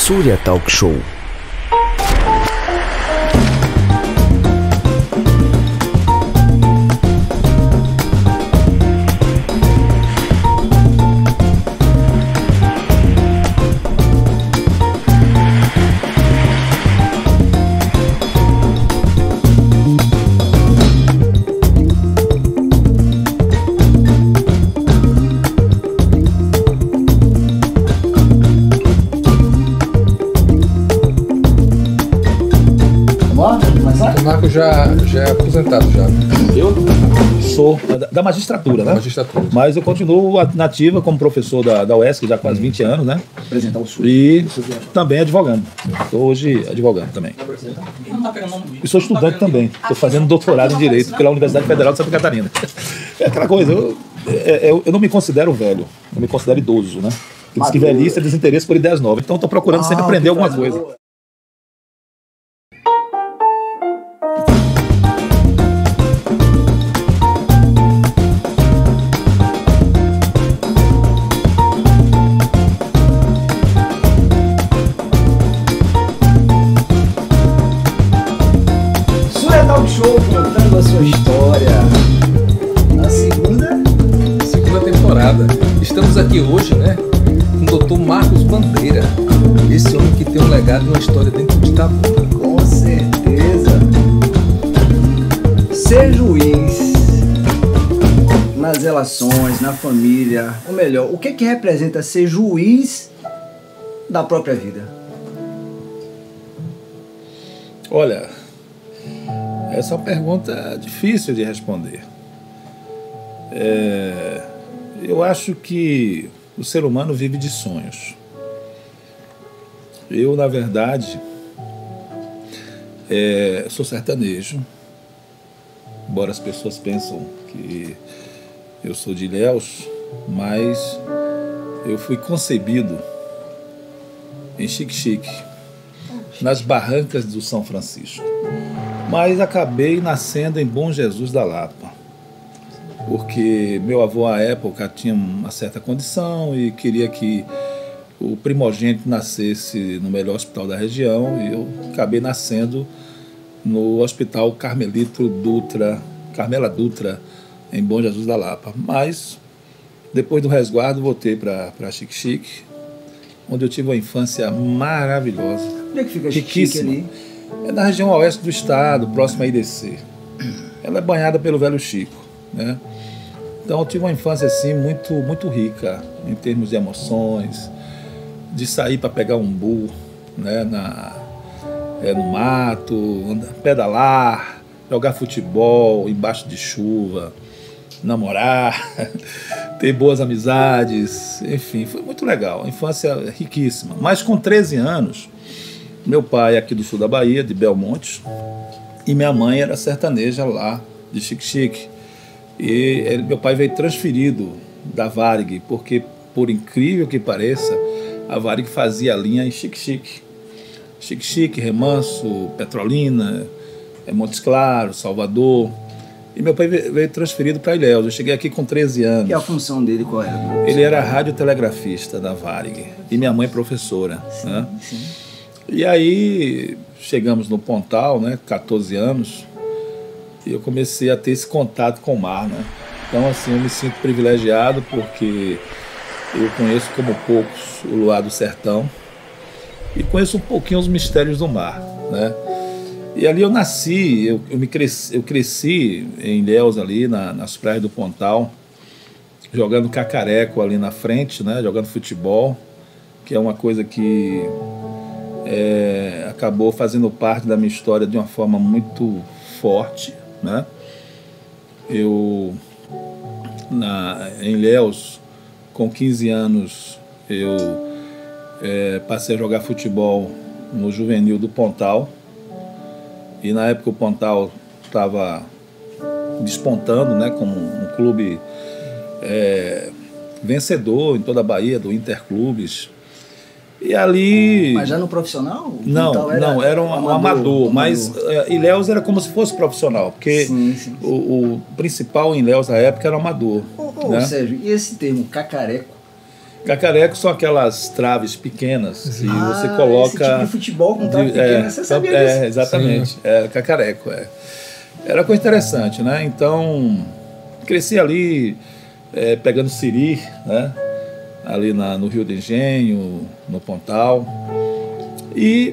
Surya Talk Show. Marco já é aposentado já. Eu sou da magistratura, né? Magistratura. Mas eu continuo nativa como professor da UESC já há quase 20 anos, né? Apresentar o sul. E também advogando. Estou hoje advogando também. E sou estudante também. Estou fazendo doutorado em Direito pela Universidade Federal de Santa Catarina. É aquela coisa, eu não me considero velho, eu me considero idoso, né? Diz que velhice é desinteresse por ideias novas. Então estou procurando sempre aprender alguma coisa. Show contando a sua história na segunda temporada. Estamos aqui hoje, né, com o Dr. Marcos Bandeira, esse homem que tem um legado e uma história dentro de Itabuna. Com certeza. Ser juiz nas relações, na família, ou melhor, o que representa ser juiz da própria vida? Olha, essa é uma pergunta difícil de responder. Eu acho que o ser humano vive de sonhos. Eu, na verdade, sou sertanejo, embora as pessoas pensam que eu sou de Ilhéus, mas eu fui concebido em Xique-Xique, nas barrancas do São Francisco. Mas acabei nascendo em Bom Jesus da Lapa, porque meu avô, à época, tinha uma certa condição e queria que o primogênito nascesse no melhor hospital da região, e eu acabei nascendo no Hospital Carmela Dutra, em Bom Jesus da Lapa. Mas, depois do resguardo, voltei para Xique-Xique, onde eu tive uma infância maravilhosa. Onde é que fica Xique-Xique ali? É na região oeste do estado, próxima a IDC. Ela é banhada pelo Velho Chico, né? Então eu tive uma infância assim muito rica em termos de emoções, de sair para pegar um burro, né, no mato, pedalar, jogar futebol embaixo de chuva, namorar, ter boas amizades, enfim, foi muito legal, infância riquíssima. Mas com 13 anos, meu pai é aqui do sul da Bahia, de Belmonte, e minha mãe era sertaneja lá de Xique-Xique. E meu pai veio transferido da Varig, porque, por incrível que pareça, a Varig fazia a linha em Xique-Xique. Xique-Xique, Remanso, Petrolina, Montes Claros, Salvador. E meu pai veio transferido para Ilhéus. Eu cheguei aqui com 13 anos. E a função dele qual era? Ele era radiotelegrafista da Varig. E minha mãe professora. Sim, né? Sim. E aí chegamos no Pontal, né, 14 anos, e eu comecei a ter esse contato com o mar, né? Então, assim, eu me sinto privilegiado porque eu conheço como poucos o luar do sertão e conheço um pouquinho os mistérios do mar, né? E ali eu nasci, eu cresci em Ilhéus ali, nas praias do Pontal, jogando cacareco ali na frente, né, jogando futebol, que é uma coisa que acabou fazendo parte da minha história de uma forma muito forte, né? Eu, em Ilhéus, com 15 anos, eu passei a jogar futebol no juvenil do Pontal, e na época o Pontal estava despontando, né, como um clube vencedor em toda a Bahia, do Interclubes. E ali... Mas já no profissional? Não, era um amador, mas Ilhéus era como se fosse profissional, porque sim. O principal em Ilhéus na época era o amador. Sérgio, e esse termo cacareco, Cacareco são aquelas traves pequenas que você coloca... Esse tipo de futebol com trave pequena, você sabia disso? Exatamente. Cacareco, Era coisa interessante, né? Então, cresci ali pegando siri, né? Ali no Rio de Engenho, no Pontal. E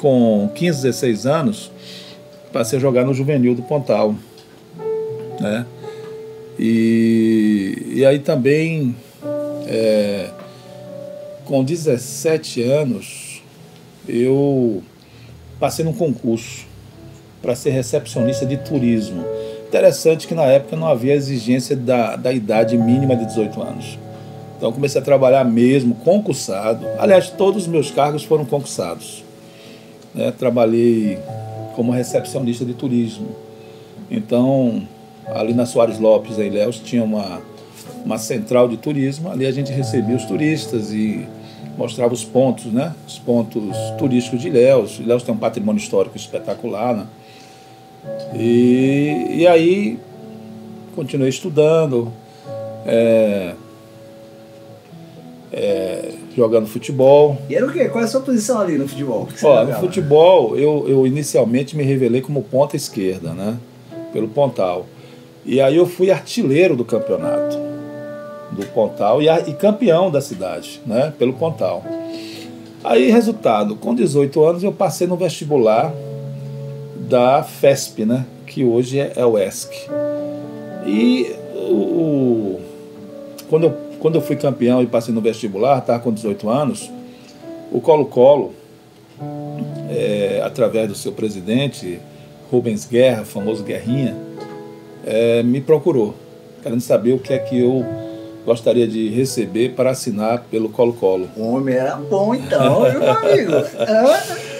com 15, 16 anos, passei a jogar no Juvenil do Pontal, né? E aí também, com 17 anos, eu passei num concurso para ser recepcionista de turismo. Interessante que na época não havia exigência da idade mínima de 18 anos. Então comecei a trabalhar mesmo, concursado. Aliás, todos os meus cargos foram concursados, né? Trabalhei como recepcionista de turismo. Então, ali na Soares Lopes, em Ilhéus, tinha uma central de turismo. Ali a gente recebia os turistas e mostrava os pontos, né? Os pontos turísticos de Ilhéus. Ilhéus tem um patrimônio histórico espetacular, né? E aí continuei estudando, jogando futebol. E era o quê? Qual é a sua posição ali no futebol? No futebol eu inicialmente me revelei como ponta esquerda, né? Pelo Pontal. E aí eu fui artilheiro do campeonato do Pontal e campeão da cidade, né? Pelo Pontal. Aí, resultado, com 18 anos eu passei no vestibular da FESP, né? Que hoje é o ESC. E quando eu fui campeão e passei no vestibular, estava com 18 anos, o Colo-Colo, através do seu presidente, Rubens Guerra, famoso Guerrinha, me procurou, querendo saber o que é que eu gostaria de receber para assinar pelo Colo-Colo. O homem era bom então, meu amigo.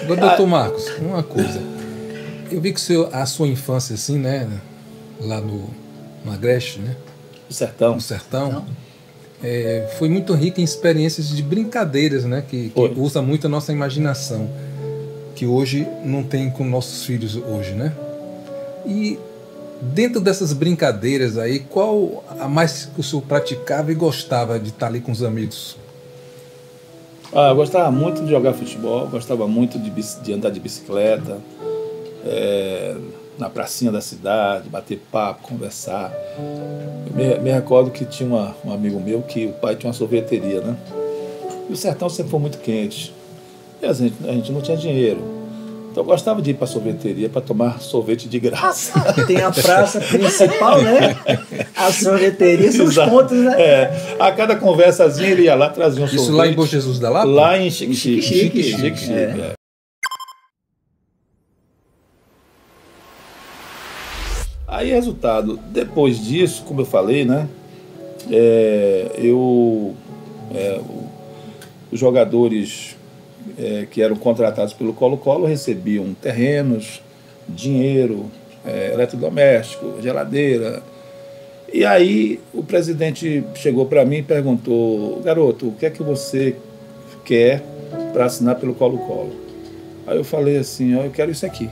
Doutor Marcos, uma coisa. Eu vi que a sua infância, assim, né, lá no Agreste, né? No Sertão. Foi muito rica em experiências de brincadeiras, né? Que usa muito a nossa imaginação, que hoje não tem com nossos filhos hoje, né? E dentro dessas brincadeiras aí, qual a mais que o senhor praticava e gostava de estar ali com os amigos? Eu gostava muito de jogar futebol, gostava muito de andar de bicicleta, na pracinha da cidade, bater papo, conversar. Eu me recordo que tinha um amigo meu que o pai tinha uma sorveteria, né? E o sertão sempre foi muito quente. E a gente não tinha dinheiro. Então eu gostava de ir para a sorveteria para tomar sorvete de graça. Tem a praça principal, né? A sorveteria são os pontos, né? A cada conversazinha ele ia lá, trazia um sorvete. Isso lá em Bom Jesus da Lapa? Lá em Chique-Chique. Aí, resultado, depois disso, como eu falei, né? Os jogadores que eram contratados pelo Colo-Colo recebiam terrenos, dinheiro, eletrodoméstico, geladeira. E aí o presidente chegou para mim e perguntou: garoto, o que é que você quer para assinar pelo Colo-Colo? Aí eu falei assim: eu quero isso aqui.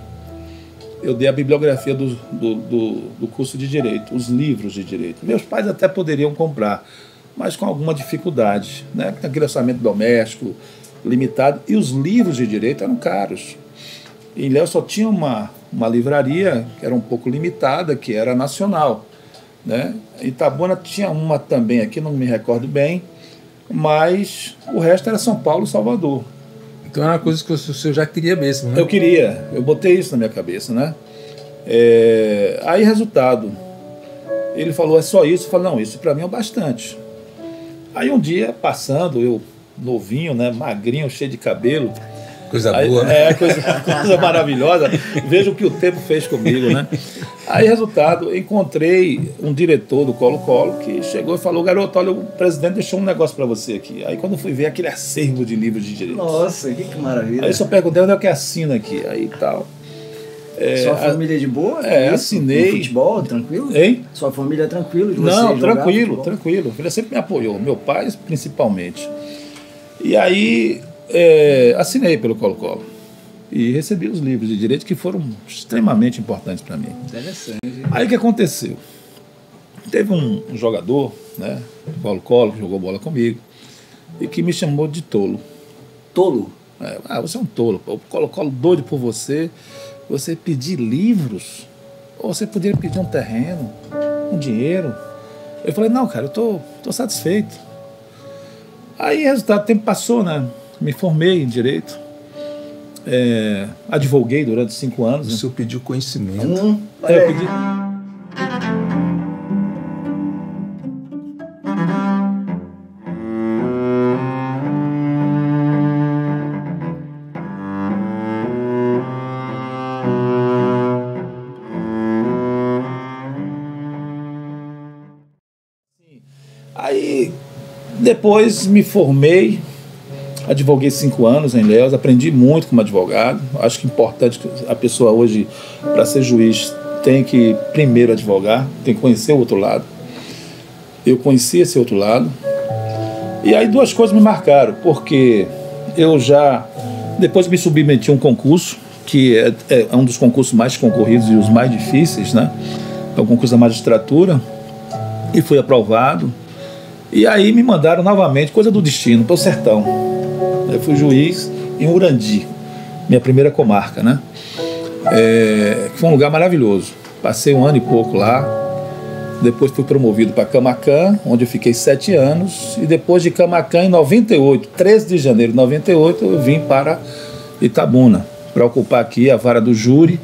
Eu dei a bibliografia do curso de Direito, os livros de Direito. Meus pais até poderiam comprar, mas com alguma dificuldade, né? Aquele orçamento doméstico limitado, e os livros de Direito eram caros. Em Ilhéus só tinha uma livraria que era um pouco limitada, que era nacional, né? Itabuna tinha uma também aqui, não me recordo bem, mas o resto era São Paulo e Salvador. Então era uma coisa que o senhor já queria mesmo, né? Eu queria, eu botei isso na minha cabeça, né? Aí, resultado, ele falou: é só isso? Eu falei: não, isso para mim é bastante. Aí um dia, passando, eu novinho, né, magrinho, cheio de cabelo. Coisa boa, né? Coisa maravilhosa. Veja o que o tempo fez comigo, né? Aí, resultado, encontrei um diretor do Colo-Colo que chegou e falou: garoto, olha, o presidente deixou um negócio para você aqui. Aí, quando eu fui ver aquele acervo de livros de direito. Nossa, que maravilha. Aí eu só perguntei onde é que assina aqui. Aí tal. Sua família de boa? Assinei. No futebol, tranquilo? Hein? Sua família é tranquilo de você? Não, tranquilo. A filha sempre me apoiou, meu pai principalmente. E aí assinei pelo Colo-Colo e recebi os livros de direito que foram extremamente importantes para mim. Interessante. Aí o que aconteceu? teve um jogador, né, Colo-Colo, que jogou bola comigo, e que me chamou de tolo. Tolo? Você é um tolo. O Colo-Colo doido por você. Você pedir livros, ou você poderia pedir um terreno, um dinheiro. Eu falei, não, cara, eu tô satisfeito. Aí, resultado, o tempo passou, né? Me formei em Direito. Advoguei durante 5 anos. O senhor pediu conhecimento. Eu pedi... Aí, depois me formei, advoguei 5 anos em Ilhéus, aprendi muito como advogado. Acho que é importante que a pessoa hoje, para ser juiz, tem que primeiro advogar, tem que conhecer o outro lado. Eu conheci esse outro lado. E aí 2 coisas me marcaram, porque eu já, depois me submeti a um concurso, que é um dos concursos mais concorridos e os mais difíceis, né? É o concurso da magistratura, e fui aprovado. E aí me mandaram novamente, coisa do destino, para o sertão. Eu fui juiz em Urandi, minha primeira comarca, né? Foi um lugar maravilhoso. Passei 1 ano e pouco lá. Depois fui promovido para Camaquã, onde eu fiquei 7 anos. E depois de Camaquã, em 98, 13 de janeiro de 98, eu vim para Itabuna, para ocupar aqui a vara do júri,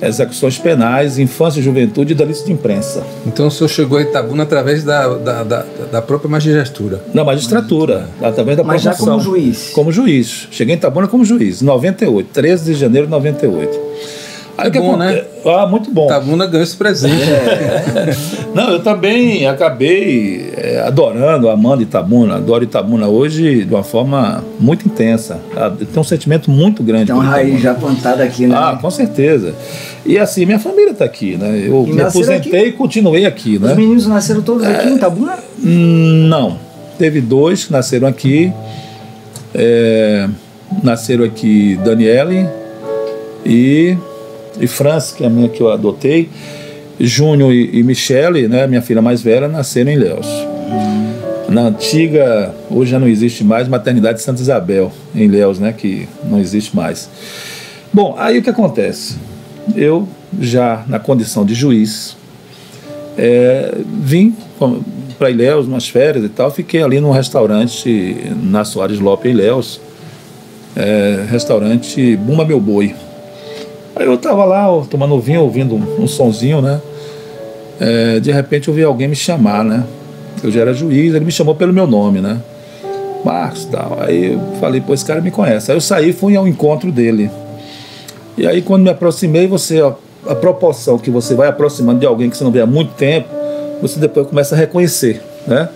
execuções penais, infância e juventude e da lista de imprensa. Então o senhor chegou a Itabuna através da própria magistratura? Da magistratura, através da promoção. Mas já como juiz? Como juiz. Cheguei em Itabuna como juiz, em 98, 13 de janeiro de 98. Aí, bom, né? Muito bom. Itabuna ganhou esse presente. Não, eu também acabei amando Itabuna. Adoro Itabuna hoje de uma forma muito intensa. Tem um sentimento muito grande. Tem uma raiz já plantada aqui, né? Com certeza. E assim, minha família está aqui, né? Eu me aposentei aqui? E continuei aqui, né? Os meninos nasceram todos aqui em Itabuna? Não. Teve 2 que nasceram aqui. Nasceram aqui Daniele e França, que é a minha que eu adotei. Júnior e Michele, né, minha filha mais velha, nasceram em Ilhéus. Na antiga, hoje já não existe mais, maternidade Santa Isabel, em Ilhéus, né, que não existe mais. Bom, aí o que acontece? Eu, já na condição de juiz, vim para Ilhéus, umas férias e tal, fiquei ali num restaurante na Soares Lopes, em Ilhéus, restaurante Bumba Meu Boi. Aí eu tava lá, tomando vinho, ouvindo um sonzinho, né? De repente eu vi alguém me chamar, né? Eu já era juiz, ele me chamou pelo meu nome, né? Marcos e tal. Aí eu falei, pô, esse cara me conhece. Aí eu saí e fui ao encontro dele. E aí quando me aproximei, a proporção que você vai aproximando de alguém que você não vê há muito tempo, você depois começa a reconhecer, né?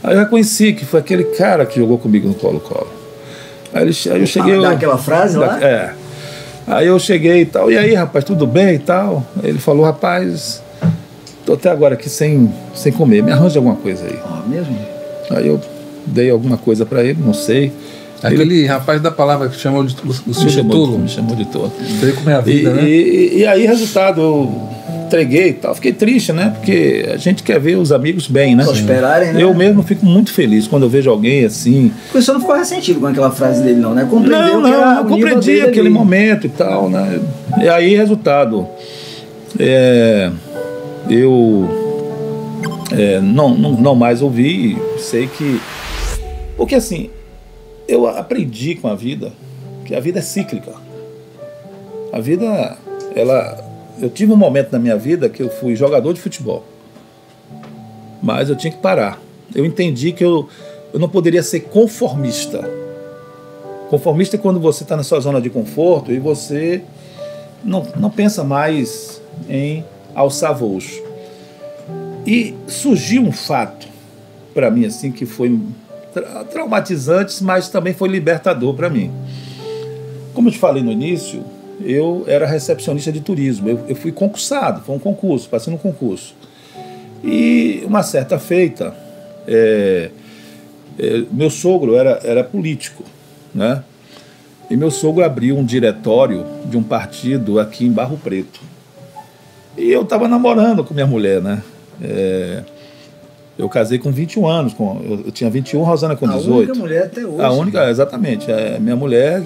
Aí eu reconheci que foi aquele cara que jogou comigo no Colo-Colo. Aí eu cheguei... Dá aquela frase lá? Aí eu cheguei e tal, e aí, rapaz, tudo bem e tal? Ele falou, rapaz, tô até agora aqui sem comer, me arranja alguma coisa aí. Mesmo? Aí eu dei alguma coisa pra ele, não sei. Aquele rapaz da palavra que chamou o senhor de tolo. Me chamou de tolo. Veio comer a vida, né? E aí, resultado, eu entreguei e tal. Fiquei triste, né? Porque a gente quer ver os amigos bem, né? Prosperarem, né? Eu mesmo fico muito feliz quando eu vejo alguém assim. Porque o senhor não ficou ressentido com aquela frase dele, não, né? Compreendeu eu compreendi aquele momento e tal, né? E aí, resultado, eu não mais ouvi, sei que... Porque assim, eu aprendi com a vida que a vida é cíclica. A vida, eu tive um momento na minha vida que eu fui jogador de futebol, mas eu tinha que parar. Eu entendi que eu não poderia ser conformista. Conformista é quando você está na sua zona de conforto e você não pensa mais em alçar voos. E surgiu um fato para mim assim que foi traumatizante, mas também foi libertador para mim. Como eu te falei no início, eu era recepcionista de turismo. Eu fui concursado, foi um concurso, passei no concurso. E uma certa feita, meu sogro era político, né? E meu sogro abriu um diretório de um partido aqui em Barro Preto. E eu estava namorando com minha mulher, né? Eu casei com 21 anos, eu tinha 21, Rosana com 18. A única mulher até hoje. A única, exatamente. Minha mulher,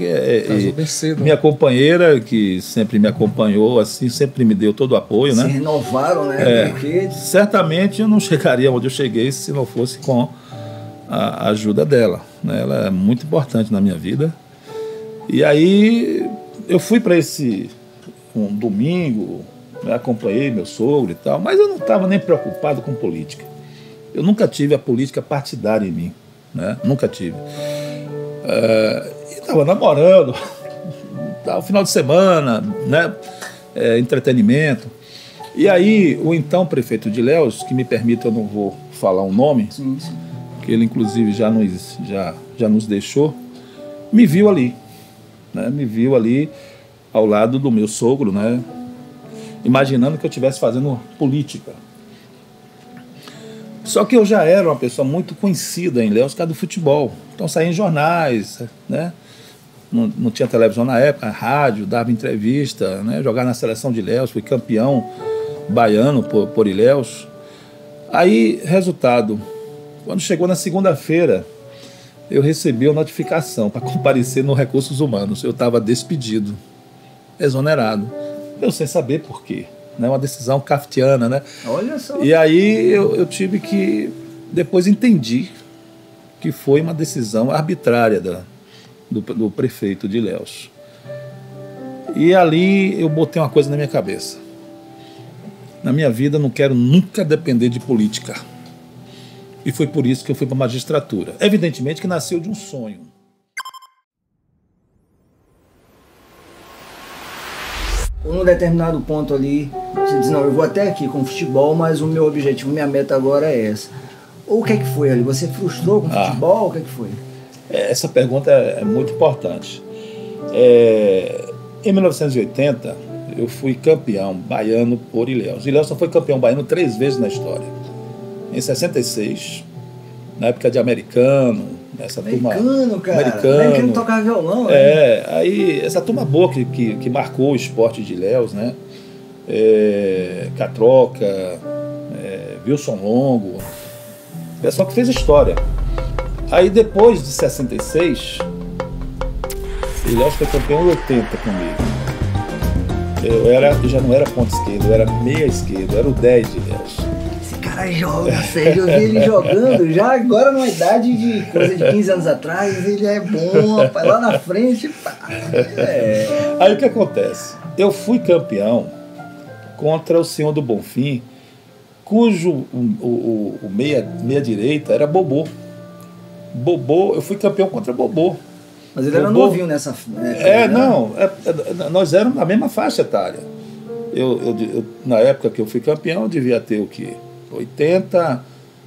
Casou bem cedo. minha companheira, que sempre me acompanhou, assim, sempre me deu todo o apoio, né? Se renovaram, né? Porque... Certamente eu não chegaria onde eu cheguei se não fosse com a ajuda dela, né? Ela é muito importante na minha vida. E aí eu fui para um domingo, né? Acompanhei meu sogro e tal, mas eu não estava nem preocupado com política. Eu nunca tive a política partidária em mim, né? Nunca tive. E estava namorando, o final de semana, né? Entretenimento. E aí, o então prefeito de Ilhéus, que me permite, eu não vou falar um nome, Sim. que ele inclusive já nos deixou, me viu ali, né? Me viu ali ao lado do meu sogro, né? Imaginando que eu estivesse fazendo política. Só que eu já era uma pessoa muito conhecida em Ilhéus por causa do futebol. Então saía em jornais, né? Não tinha televisão na época, rádio, dava entrevista, né? Jogava na seleção de Ilhéus, fui campeão baiano por Ilhéus. Aí, resultado, quando chegou na segunda-feira, eu recebi uma notificação para comparecer no Recursos Humanos. Eu estava despedido, exonerado. Eu sem saber por quê. Né, uma decisão kafkiana, né? Olha só. E aí eu tive que... Depois entendi que foi uma decisão arbitrária do prefeito de Ilhéus. E ali eu botei uma coisa na minha cabeça. Na minha vida eu não quero nunca depender de política. E foi por isso que eu fui para a magistratura. Evidentemente que nasceu de um sonho. Num determinado ponto ali, você diz, não, eu vou até aqui com futebol, mas o meu objetivo, minha meta agora é essa. Ou o que é que foi ali? Você frustrou com o futebol? O que é que foi? Essa pergunta é muito importante. Em 1980, eu fui campeão baiano por Ilhéus. Ilhéus só foi campeão baiano 3 vezes na história. Em 66, na época de Americano, essa Americano, turma... cara. Americano. Que não tocava violão, né? Aí essa turma boa que marcou o esporte de Ilhéus, né? Catroca, Wilson Longo, pessoal que fez história. Aí depois de 66, Ilhéus foi campeão em 80 comigo. Eu já não era ponta esquerda, eu era meia esquerda, eu era o 10 de Ilhéus. Esse cara joga, Sérgio, eu vi ele jogando já agora numa idade de coisa de 15 anos atrás, ele é bom, rapaz, lá na frente, pá. Aí o que acontece? Eu fui campeão contra o senhor do Bonfim, cujo o meia-direita era Bobô. Eu fui campeão contra Bobô. Mas ele era novinho nessa... Nós éramos na mesma faixa etária. Na época que eu fui campeão, eu devia ter o quê?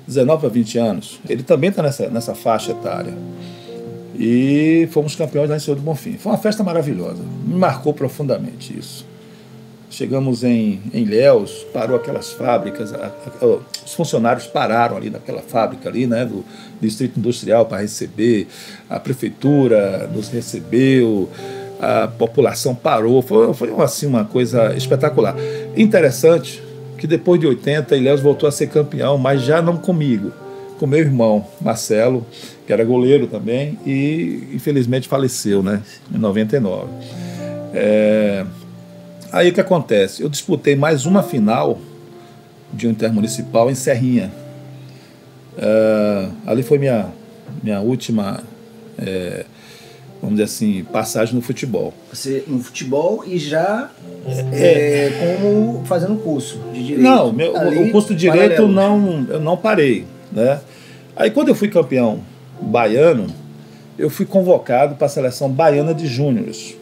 19 a 20 anos. Ele também está nessa faixa etária. E fomos campeões lá em Senhor do Bonfim. Foi uma festa maravilhosa. Me marcou profundamente isso. Chegamos em Ilhéus, parou aquelas fábricas, os funcionários pararam ali naquela fábrica ali, né, do Distrito Industrial para receber, a prefeitura nos recebeu, a população parou, foi assim, uma coisa espetacular. Interessante que depois de 80, Ilhéus voltou a ser campeão, mas já não comigo, com meu irmão Marcelo, que era goleiro também, e infelizmente faleceu, né, em 99. Aí o que acontece? Eu disputei mais uma final de um intermunicipal em Serrinha. Ali foi minha última, vamos dizer assim, passagem no futebol. Você no futebol e já como fazendo curso de Direito? Não, o curso de Direito eu não parei, né? Aí quando eu fui campeão baiano, eu fui convocado para a seleção baiana de júniores.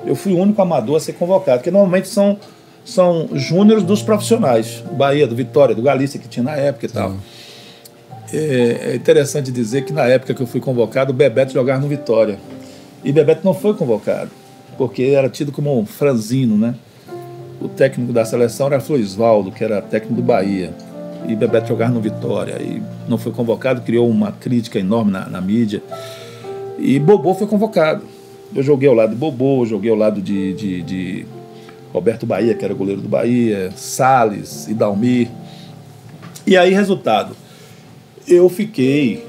Eu fui o único amador a ser convocado, porque normalmente são júniores dos profissionais, do Bahia, do Vitória, do Galícia, que tinha na época e tal. É interessante dizer que na época que eu fui convocado, o Bebeto jogava no Vitória. E Bebeto não foi convocado, porque era tido como um franzino, né? O técnico da seleção era Florisvaldo, que era técnico do Bahia. E Bebeto jogava no Vitória. E não foi convocado, criou uma crítica enorme na mídia. E Bobô foi convocado. Eu joguei ao lado de Bobô, joguei ao lado de Roberto Bahia, que era goleiro do Bahia, Salles e Dalmir. E aí, resultado, eu fiquei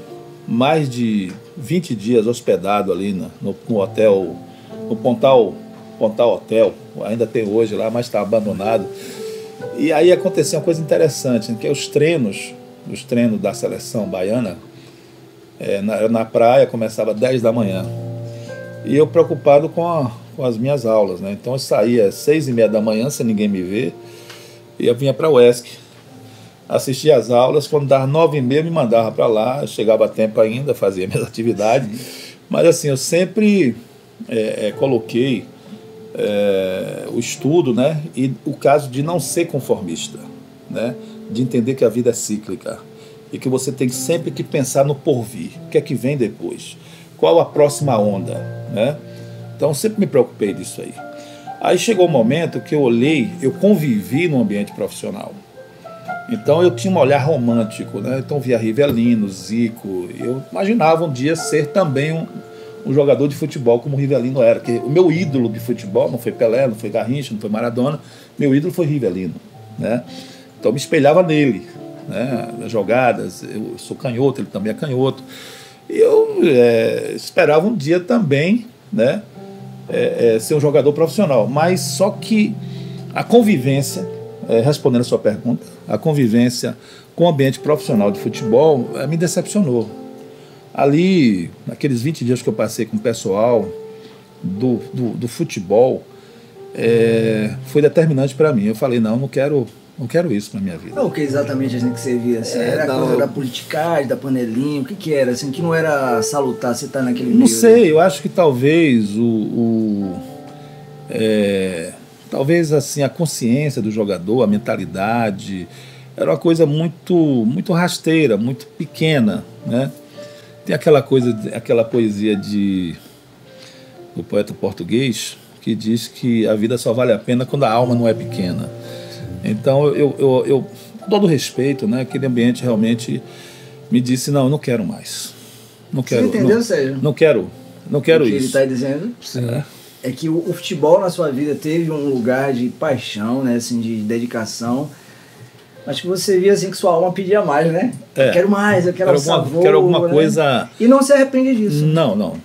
mais de 20 dias hospedado ali no hotel, no Pontal Hotel, ainda tem hoje lá, mas está abandonado. E aí aconteceu uma coisa interessante, que os treinos da seleção baiana, na praia, começava às 10 da manhã. E eu preocupado com as minhas aulas, né? Então eu saía às 6h30 da manhã, sem ninguém me ver, e eu vinha para o UESC, assistia às aulas. Quando dava 9h30, me mandava para lá, eu chegava a tempo ainda, fazia minhas atividades. Mas assim, eu sempre coloquei o estudo, né? E o caso de não ser conformista, né? De entender que a vida é cíclica e que você tem sempre que pensar no porvir, o que é que vem depois, qual a próxima onda, né? Então sempre me preocupei disso aí. Aí chegou um momento que eu convivi no ambiente profissional. Então eu tinha um olhar romântico, né? Então via Rivelino, Zico. Eu imaginava um dia ser também um jogador de futebol como o Rivelino era. Porque o meu ídolo de futebol não foi Pelé, não foi Garrincha, não foi Maradona. Meu ídolo foi Rivelino, né? Então eu me espelhava nele, né? As jogadas, eu sou canhoto, ele também é canhoto. E eu esperava um dia também, né? Ser um jogador profissional. Mas só que a convivência, respondendo a sua pergunta, a convivência com o ambiente profissional de futebol me decepcionou. Ali, naqueles 20 dias que eu passei com o pessoal do futebol, foi determinante para mim. Eu falei, não quero isso para minha vida. O que exatamente assim que você via? Assim, era a coisa da politicagem, da panelinha, o que era? Assim, que não era salutar, você tá naquele meio? Não sei, eu acho que talvez talvez assim a consciência do jogador, a mentalidade, era uma coisa muito rasteira, muito pequena, né? Tem aquela poesia do poeta português que diz que a vida só vale a pena quando a alma não é pequena. Então eu com todo respeito, né? Aquele ambiente realmente me disse, não, eu não quero mais. Não quero. Você entendeu, Sérgio? Não quero o que isso. Ele está dizendo? Sim. É que o futebol na sua vida teve um lugar de paixão, né? Assim, de dedicação. Mas que você via assim que sua alma pedia mais, né? Eu quero mais, eu quero sabor. Quero alguma, né? Coisa. E não se arrepende disso. Não.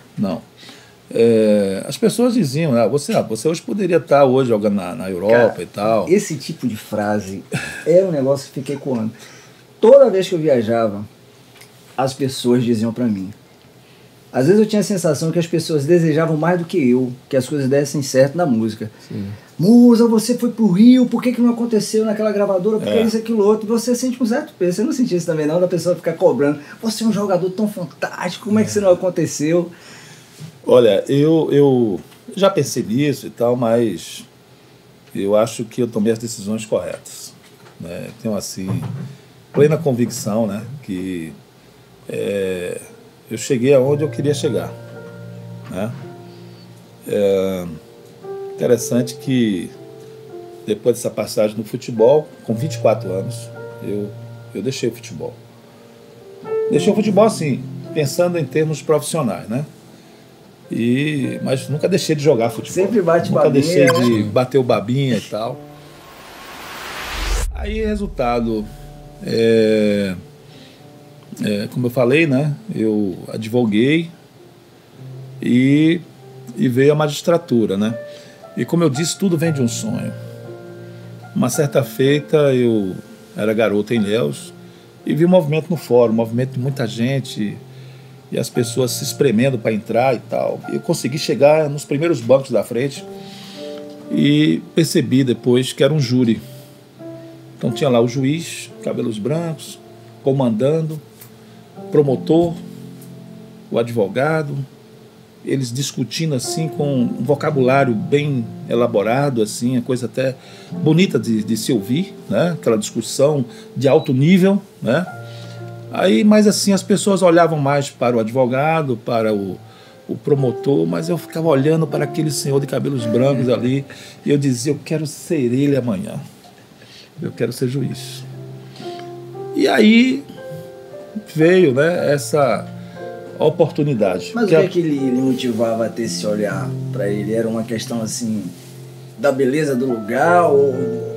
As pessoas diziam, você hoje poderia estar hoje jogando na Europa. Cara, e tal. Esse tipo de frase é um negócio que fica ecoando. Toda vez que eu viajava, as pessoas diziam para mim. Às vezes eu tinha a sensação que as pessoas desejavam mais do que eu, que as coisas dessem certo na música. Sim. Musa, você foi pro Rio, por que não aconteceu naquela gravadora, porque isso, aquilo, outro. Você sente um certo peso, você não sentia isso também não, da pessoa ficar cobrando. Você é um jogador tão fantástico, como é que você não aconteceu? Olha, eu já pensei nisso e tal, mas eu acho que eu tomei as decisões corretas, né? Tenho assim, plena convicção, né, que eu cheguei aonde eu queria chegar, né? Interessante que depois dessa passagem no futebol, com 24 anos, eu deixei o futebol. Deixei o futebol assim, pensando em termos profissionais, né? Mas nunca deixei de jogar futebol. Sempre bate nunca babinha. Deixei de bater o babinha e tal. Aí, resultado, como eu falei, né? Eu advoguei e veio a magistratura, né? E como eu disse, tudo vem de um sonho. Uma certa feita, eu era garoto em Ilhéus e vi um movimento no fórum, um movimento de muita gente e as pessoas se espremendo para entrar e tal. Eu consegui chegar nos primeiros bancos da frente e percebi depois que era um júri. Então tinha lá o juiz, cabelos brancos, comandando, promotor, o advogado, eles discutindo assim com um vocabulário bem elaborado, assim, a coisa até bonita de se ouvir, né? Aquela discussão de alto nível, né? Aí, mas assim, as pessoas olhavam mais para o advogado, para o promotor, mas eu ficava olhando para aquele senhor de cabelos brancos ali e eu dizia, eu quero ser ele amanhã, eu quero ser juiz. E aí veio, né, essa oportunidade. Mas o que é que ele motivava a ter esse olhar para ele? Era uma questão assim da beleza do lugar, ou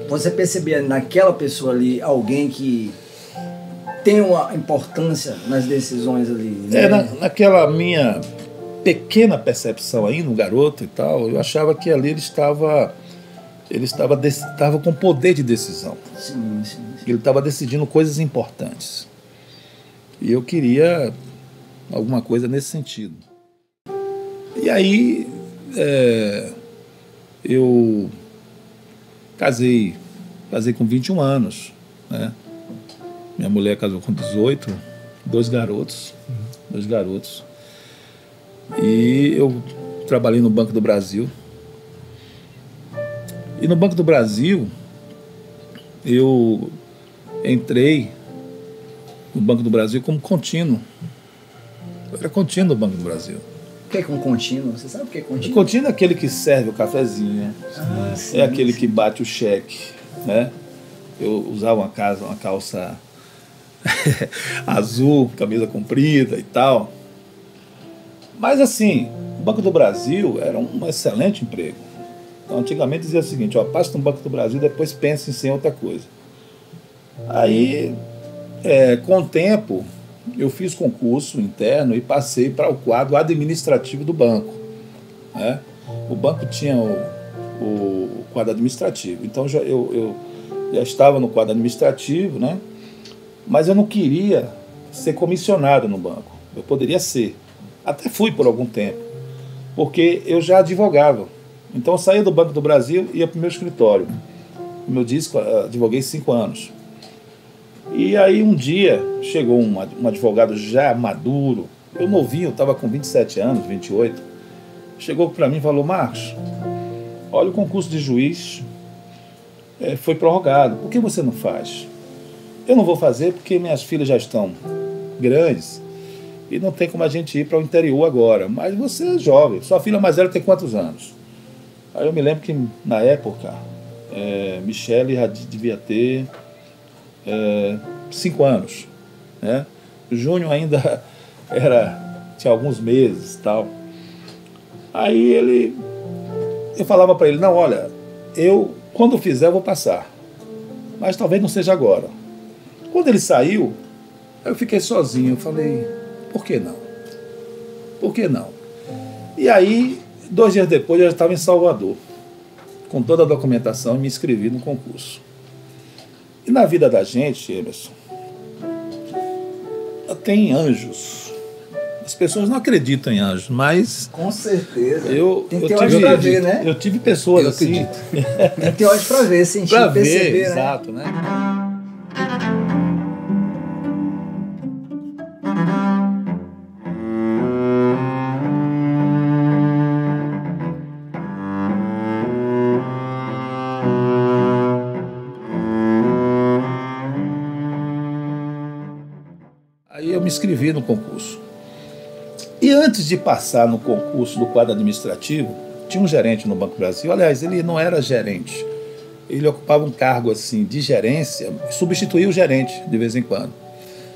você percebia naquela pessoa ali alguém que tem uma importância nas decisões ali, né? Naquela minha pequena percepção aí no garoto e tal, eu achava que ali ele estava com poder de decisão. Sim. Ele estava decidindo coisas importantes. E eu queria alguma coisa nesse sentido. E aí eu casei com 21 anos, né? Minha mulher casou com 18, dois garotos. E eu trabalhei no Banco do Brasil. E no Banco do Brasil, eu entrei no Banco do Brasil como contínuo. Eu era contínuo no Banco do Brasil. O que é um contínuo? Você sabe o que é contínuo? Contínuo é aquele que serve o cafezinho. Sim, é aquele que bate o cheque, né? Eu usava uma calça azul, camisa comprida e tal. Mas assim, o Banco do Brasil era um excelente emprego. Então, antigamente dizia o seguinte, passe no Banco do Brasil, depois pense em outra coisa. Aí, com o tempo, eu fiz concurso interno e passei para o quadro administrativo do banco, né? O banco tinha o quadro administrativo, então eu já estava no quadro administrativo, né? Mas eu não queria ser comissionado no banco. Eu poderia ser. Até fui por algum tempo, porque eu já advogava. Então eu saía do Banco do Brasil e ia para o meu escritório. Como eu disse, advoguei 5 anos. E aí um dia chegou um advogado já maduro, eu novinho, eu estava com 27 anos, 28, chegou para mim e falou, Marcos, olha, o concurso de juiz foi prorrogado, por que você não faz? Eu não vou fazer porque minhas filhas já estão grandes e não tem como a gente ir para o interior agora, mas você é jovem, sua filha mais velha tem quantos anos? Aí eu me lembro que na época, Michele já devia ter 5 anos, né? O Júnior ainda tinha alguns meses e tal. Aí eu falava para ele, não, olha, quando fizer eu vou passar, mas talvez não seja agora. Quando ele saiu, eu fiquei sozinho, eu falei, por que não? Por que não? E aí, 2 dias depois, eu já estava em Salvador, com toda a documentação, e me inscrevi no concurso. E na vida da gente, Emerson, tem anjos. As pessoas não acreditam em anjos, mas... Com certeza. Tem que ter olhos para ver, né? Eu tive pessoas assim... Tem que ter olhos para ver, sentir, pra perceber, ver, né? exato, né? Aí eu me inscrevi no concurso. E antes de passar no concurso do quadro administrativo, tinha um gerente no Banco do Brasil. Aliás, ele não era gerente. Ele ocupava um cargo assim de gerência, substituía o gerente de vez em quando.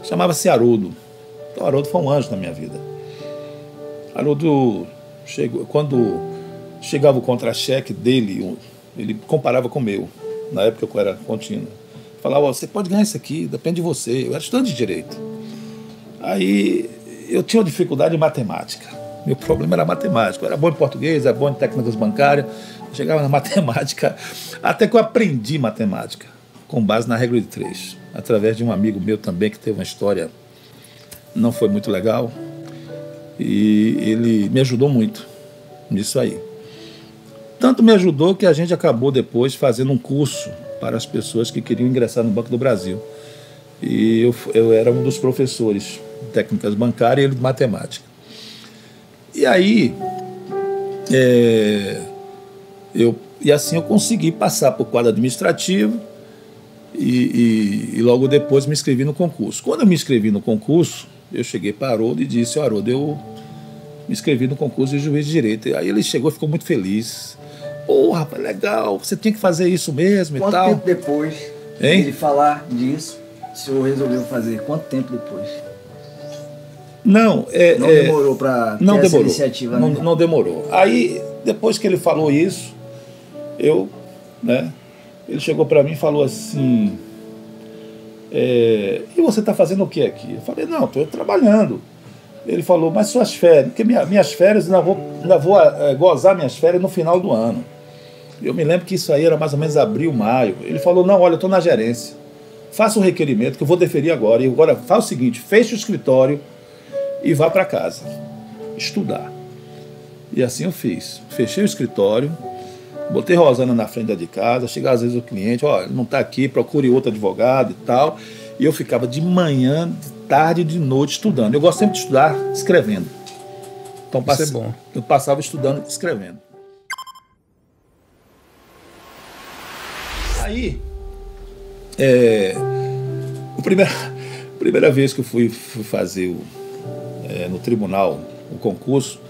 Chamava-se Haroldo. Então, Haroldo foi um anjo na minha vida. Haroldo, quando chegava o contra-cheque dele, ele comparava com o meu. Na época eu era contínuo. Falava, você pode ganhar isso aqui, depende de você. Eu era estudante de Direito. Aí eu tinha uma dificuldade em matemática. Meu problema era matemática. Eu era bom em português, era bom em técnicas bancárias. Eu chegava na matemática, até que eu aprendi matemática, com base na regra de 3, através de um amigo meu também, que teve uma história, não foi muito legal, e ele me ajudou muito nisso aí. Tanto me ajudou que a gente acabou depois fazendo um curso para as pessoas que queriam ingressar no Banco do Brasil. E eu era um dos professores de técnicas bancárias e ele de matemática. E aí, e assim eu consegui passar para o quadro administrativo e logo depois me inscrevi no concurso. Quando eu me inscrevi no concurso, eu cheguei para Haroldo e disse, Haroldo, eu me inscrevi no concurso de juiz de direito. E aí ele chegou e ficou muito feliz. Pô, rapaz, legal, você tinha que fazer isso mesmo e tal. Quanto tempo depois de ele falar disso, o senhor resolveu fazer? Quanto tempo depois? Não demorou para ter essa iniciativa, né? Não demorou. Aí, depois que ele falou isso, ele chegou para mim e falou assim, E você está fazendo o que aqui? Eu falei, não, estou trabalhando. Ele falou, mas suas férias, porque minhas férias, ainda vou gozar minhas férias no final do ano. Eu me lembro que isso aí era mais ou menos abril, maio. Ele falou, não, olha, eu estou na gerência. Faça o requerimento que eu vou deferir agora. E agora faz o seguinte, feche o escritório e vá para casa estudar. E assim eu fiz. Fechei o escritório, botei Rosana na frente de casa, chegava às vezes o cliente, ó, ele não está aqui, procure outro advogado e tal. E eu ficava de manhã, de tarde e de noite estudando. Eu gosto sempre de estudar escrevendo. Então Isso é bom. Eu passava estudando escrevendo. Aí, a primeira vez que eu fui fazer no tribunal o concurso,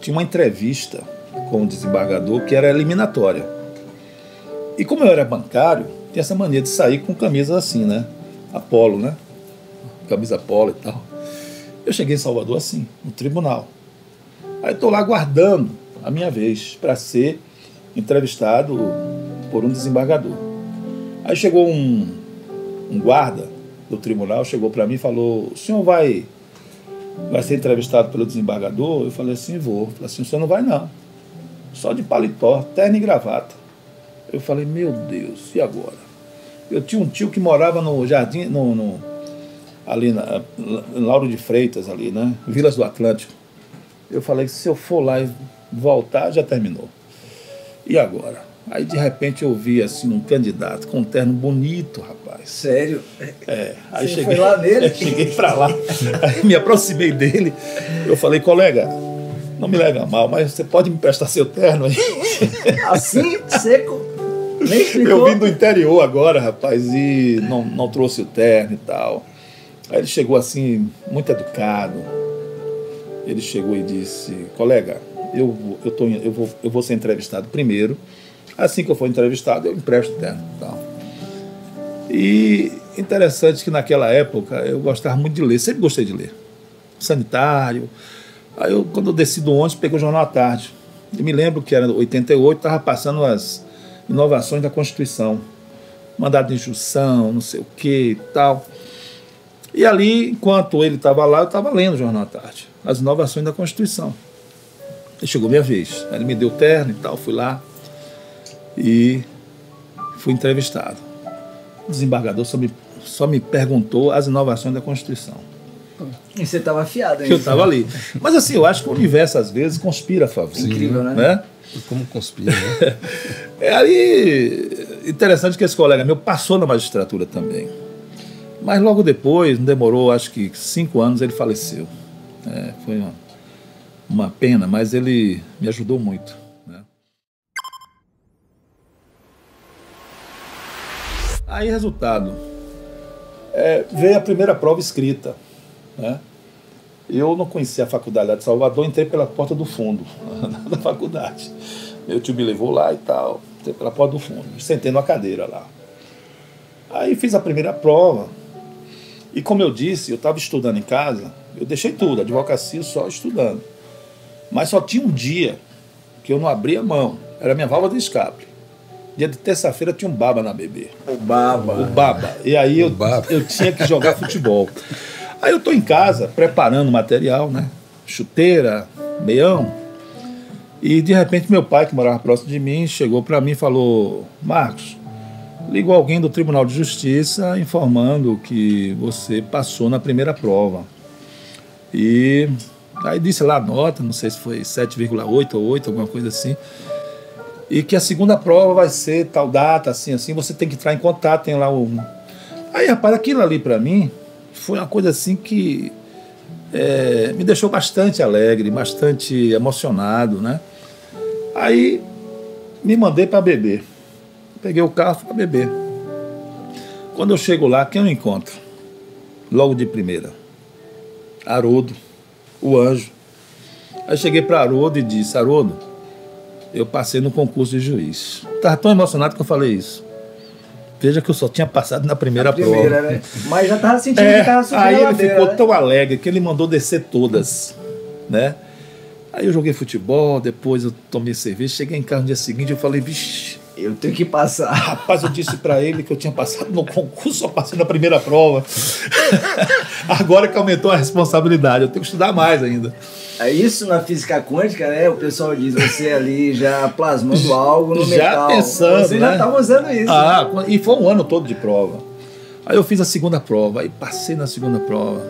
tinha uma entrevista com o desembargador que era eliminatória. E como eu era bancário, tinha essa mania de sair com camisa assim, né? Apolo, né? Camisa polo e tal. Eu cheguei em Salvador assim, no tribunal. Aí estou lá aguardando a minha vez para ser entrevistado por um desembargador. Aí chegou um guarda do tribunal, chegou para mim e falou, o senhor vai ser entrevistado pelo desembargador? Eu falei assim, vou. Eu falei assim, o senhor não vai não. Só de paletó, terno e gravata. Eu falei, meu Deus, e agora? Eu tinha um tio que morava no Jardim, ali na Lauro de Freitas, ali, né? Vilas do Atlântico. Eu falei, se eu for lá e voltar, já terminou. E agora? Aí, de repente, eu vi, assim, um candidato com um terno bonito, rapaz. Sério? Aí você foi lá nele? Cheguei pra lá, aí me aproximei dele. Eu falei, colega, não me leva mal, mas você pode me prestar seu terno aí? Assim, seco? Nem explicou? Eu vim do interior agora, rapaz, e não trouxe o terno e tal. Aí ele chegou assim, muito educado. Ele chegou e disse, colega, eu vou ser entrevistado primeiro. Assim que eu for entrevistado, eu empresto o terno e tal. E interessante que naquela época eu gostava muito de ler, sempre gostei de ler. Sanitário. Aí quando eu desci do ônibus, peguei o Jornal à Tarde. E me lembro que era 88, estava passando as inovações da Constituição. Mandado de instrução, não sei o que e tal. E ali, enquanto ele estava lá, eu estava lendo o Jornal à Tarde. As inovações da Constituição. E chegou minha vez. Aí ele me deu o terno e tal, fui lá. E fui entrevistado. O desembargador só me perguntou as inovações da Constituição. E você estava afiado, hein? Eu estava ali. Mas assim, eu acho que o universo às vezes conspira a favor. Incrível, né? Como conspira, né? Aí, interessante que esse colega meu passou na magistratura também. Mas logo depois, não demorou, acho que 5 anos, ele faleceu. Foi uma pena, mas ele me ajudou muito. Aí, resultado, veio a primeira prova escrita, né? Eu não conhecia a faculdade lá de Salvador, entrei pela porta do fundo da faculdade. Meu tio me levou lá e tal, entrei pela porta do fundo, sentei numa cadeira lá. Aí fiz a primeira prova, e como eu disse, eu estava estudando em casa, eu deixei tudo, advocacia só estudando. Mas só tinha um dia que eu não abria a mão, era a minha válvula de escape. Dia de terça-feira tinha um baba na bebê. O baba. E aí eu tinha que jogar futebol. Aí eu estou em casa, preparando material, né? Chuteira, meião. E de repente meu pai, que morava próximo de mim, chegou para mim e falou, Marcos, ligou alguém do Tribunal de Justiça informando que você passou na primeira prova. E aí disse lá a nota, não sei se foi 7,8 ou 8, alguma coisa assim. E que a segunda prova vai ser tal data, assim, você tem que entrar em contato, tem lá o... Aí, rapaz, aquilo ali para mim foi uma coisa assim que me deixou bastante alegre, bastante emocionado, né? Aí me mandei para beber. Peguei o carro para beber. Quando eu chego lá, quem eu encontro? Logo de primeira. Haroldo, o anjo. Aí cheguei para Haroldo e disse, Haroldo, eu passei no concurso de juiz. Estava tão emocionado que eu falei isso. Veja que eu só tinha passado na primeira prova. Né? Mas já estava sentindo que estava subindo aí a ele ladeira, ficou né? tão alegre que ele mandou descer todas, né? Aí eu joguei futebol, depois eu tomei cerveja, cheguei em casa no dia seguinte, eu falei, vixe, Eu tenho que passar. Rapaz, eu disse para ele que eu tinha passado no concurso, só passei na primeira prova. Agora que aumentou a responsabilidade, eu tenho que estudar mais ainda. É isso na física quântica, né? O pessoal diz, você ali já plasmando algo no metal. Já pensando, você já estava usando isso. Né? E foi um ano todo de prova. Aí eu fiz a segunda prova, aí passei na segunda prova.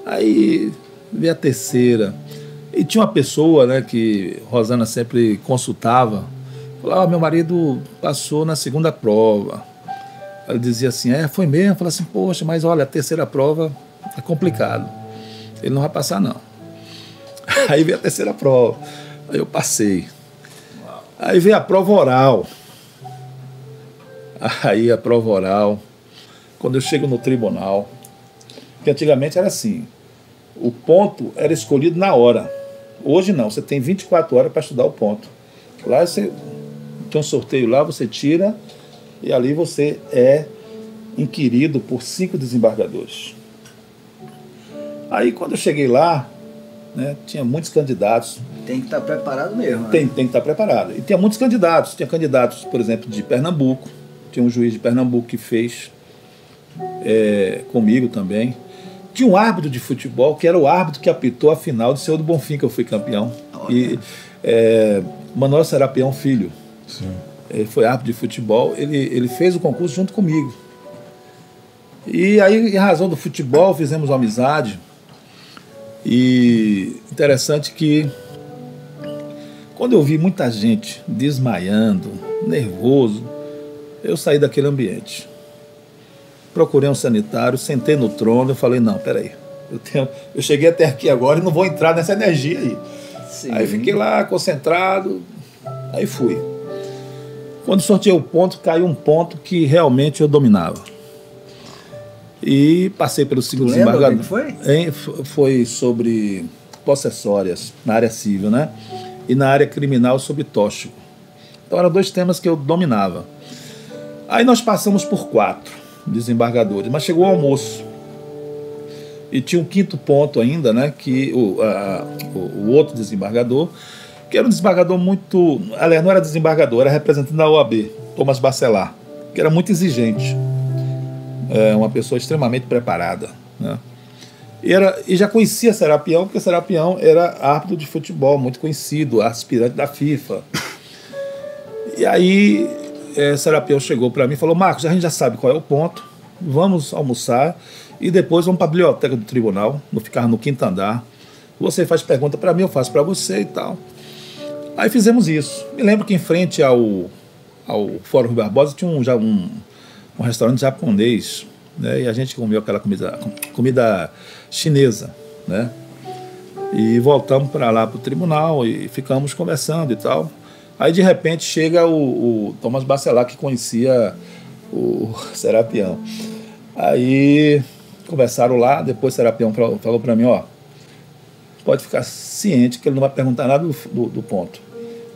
Aí veio a terceira. E tinha uma pessoa, né, que Rosana sempre consultava. Falava, meu marido passou na segunda prova. Ela dizia assim, foi mesmo? Falava assim, poxa, mas olha, a terceira prova é complicado. Ele não vai passar, não. Aí veio a terceira prova. Aí eu passei. Aí veio a prova oral. Aí a prova oral. Quando eu chego no tribunal, que antigamente era assim, o ponto era escolhido na hora. Hoje não, você tem 24 horas para estudar o ponto. Lá você tem um sorteio lá, você tira e ali você é inquirido por 5 desembargadores. Aí quando eu cheguei lá, né, tinha muitos candidatos. Tem que estar preparado mesmo. Né? Tem que estar preparado. E tinha muitos candidatos. Tinha candidatos, por exemplo, de Pernambuco. Tinha um juiz de Pernambuco que fez comigo também. Tinha um árbitro de futebol, que era o árbitro que apitou a final do Senhor do Bonfim, que eu fui campeão. E Manuel Serapião Filho. Sim. Ele foi árbitro de futebol. Ele fez o concurso junto comigo. E aí, em razão do futebol, fizemos uma amizade. E interessante que quando eu vi muita gente desmaiando, nervoso, eu saí daquele ambiente. Procurei um sanitário, sentei no trono e falei, não, peraí, eu cheguei até aqui agora e não vou entrar nessa energia aí. Sim. Aí fiquei lá concentrado, aí fui. Quando sorteei o ponto, caiu um ponto que realmente eu dominava. E passei pelo segundo desembargador. Que foi? Foi sobre possessórias, na área civil, né? E na área criminal sobre tóxico. Então eram 2 temas que eu dominava. Aí nós passamos por 4 desembargadores, mas chegou o almoço. E tinha um 5º ponto ainda, né? Que o outro desembargador, que era um desembargador muito... Aliás, não era desembargador, era representante da OAB, Thomas Bacelar, que era muito exigente. Uma pessoa extremamente preparada, né? E já conhecia Serapião, porque Serapião era árbitro de futebol, muito conhecido, aspirante da FIFA. E aí Serapião chegou para mim e falou, Marcos, a gente já sabe qual é o ponto, vamos almoçar e depois vamos para a biblioteca do tribunal, vou ficar no 5º andar, você faz pergunta para mim, eu faço para você e tal. Aí fizemos isso. Me lembro que em frente ao Fórum Rui Barbosa tinha um restaurante japonês, né? E a gente comeu aquela comida chinesa, né? E voltamos para lá para o tribunal e ficamos conversando e tal. Aí de repente chega o Thomas Bacelar, que conhecia o Serapião. Aí conversaram lá, depois o Serapião falou para mim, pode ficar ciente que ele não vai perguntar nada do ponto.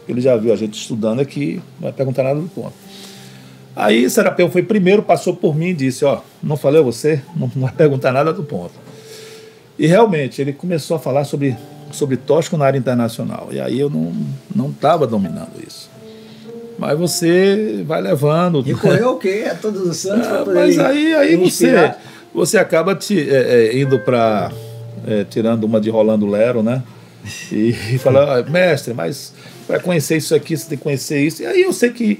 Ele já viu a gente estudando aqui, não vai perguntar nada do ponto. Aí Serapião foi primeiro, passou por mim e disse, não falei a você, não vai perguntar nada do ponto. E realmente, ele começou a falar sobre tóxico na área internacional. E aí eu não estava dominando isso. Mas você vai levando. Recorreu o quê? A Todos os Santos para poder mas aí você acaba indo para... tirando uma de Rolando Lero, né? E fala, mestre, mas para conhecer isso aqui, você tem que conhecer isso. E aí eu sei que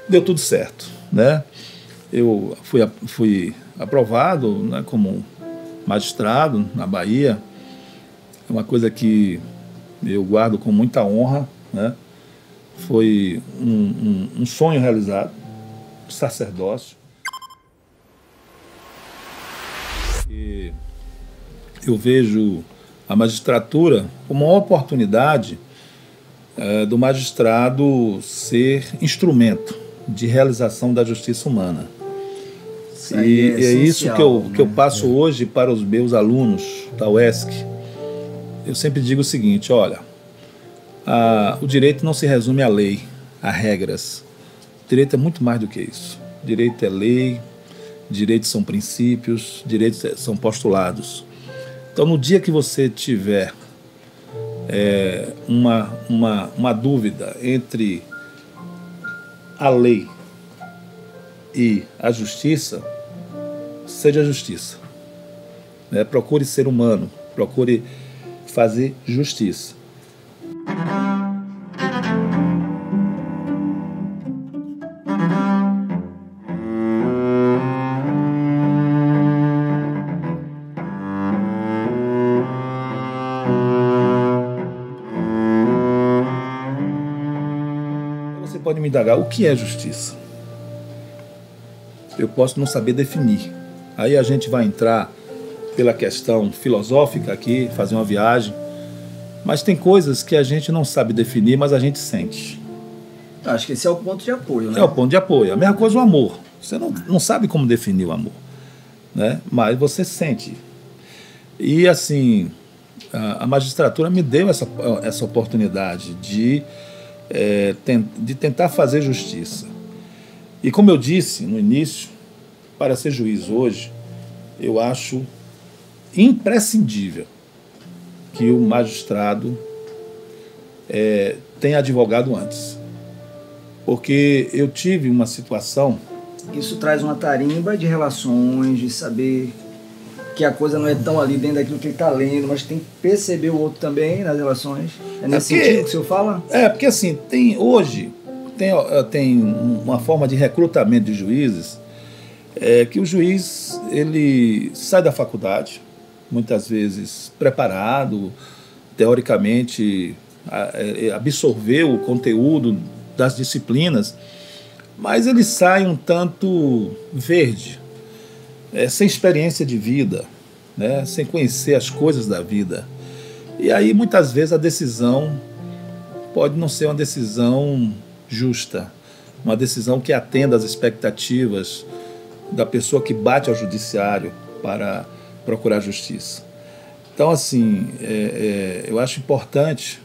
deu tudo certo, né? Eu fui aprovado, né, como magistrado na Bahia. É uma coisa que eu guardo com muita honra, né? Foi um sonho realizado, sacerdócio. E eu vejo a magistratura como uma oportunidade do magistrado ser instrumento de realização da justiça humana. E é isso que eu passo hoje para os meus alunos da UESC. Eu sempre digo o seguinte, olha, o direito não se resume à lei, a regras. O direito é muito mais do que isso. Direito é lei, direitos são princípios, direitos são postulados. Então, no dia que você tiver uma dúvida entre a lei e a justiça, seja justiça. Né? Procure ser humano, procure fazer justiça. Você pode me indagar, o que é justiça? Eu posso não saber definir. Aí a gente vai entrar pela questão filosófica aqui, fazer uma viagem. Mas tem coisas que a gente não sabe definir, mas a gente sente. Acho que esse é o ponto de apoio, né? É o ponto de apoio. A mesma coisa o amor. Você não sabe como definir o amor, né? Mas você sente. E assim, a magistratura me deu essa oportunidade de tentar fazer justiça. E como eu disse no início, para ser juiz hoje, eu acho imprescindível que o magistrado tenha advogado antes. Porque eu tive uma situação... Isso traz uma tarimba de relações, de saber que a coisa não é tão ali dentro daquilo que ele está lendo, mas tem que perceber o outro também nas relações. É nesse sentido que o senhor fala? Porque assim, hoje tem uma forma de recrutamento de juízes, que o juiz ele sai da faculdade, muitas vezes preparado, teoricamente absorveu o conteúdo das disciplinas, mas ele sai um tanto verde, sem experiência de vida, né, sem conhecer as coisas da vida. E aí muitas vezes a decisão pode não ser uma decisão justa, uma decisão que atenda às expectativas da pessoa que bate ao judiciário para procurar justiça. Então, assim, eu acho importante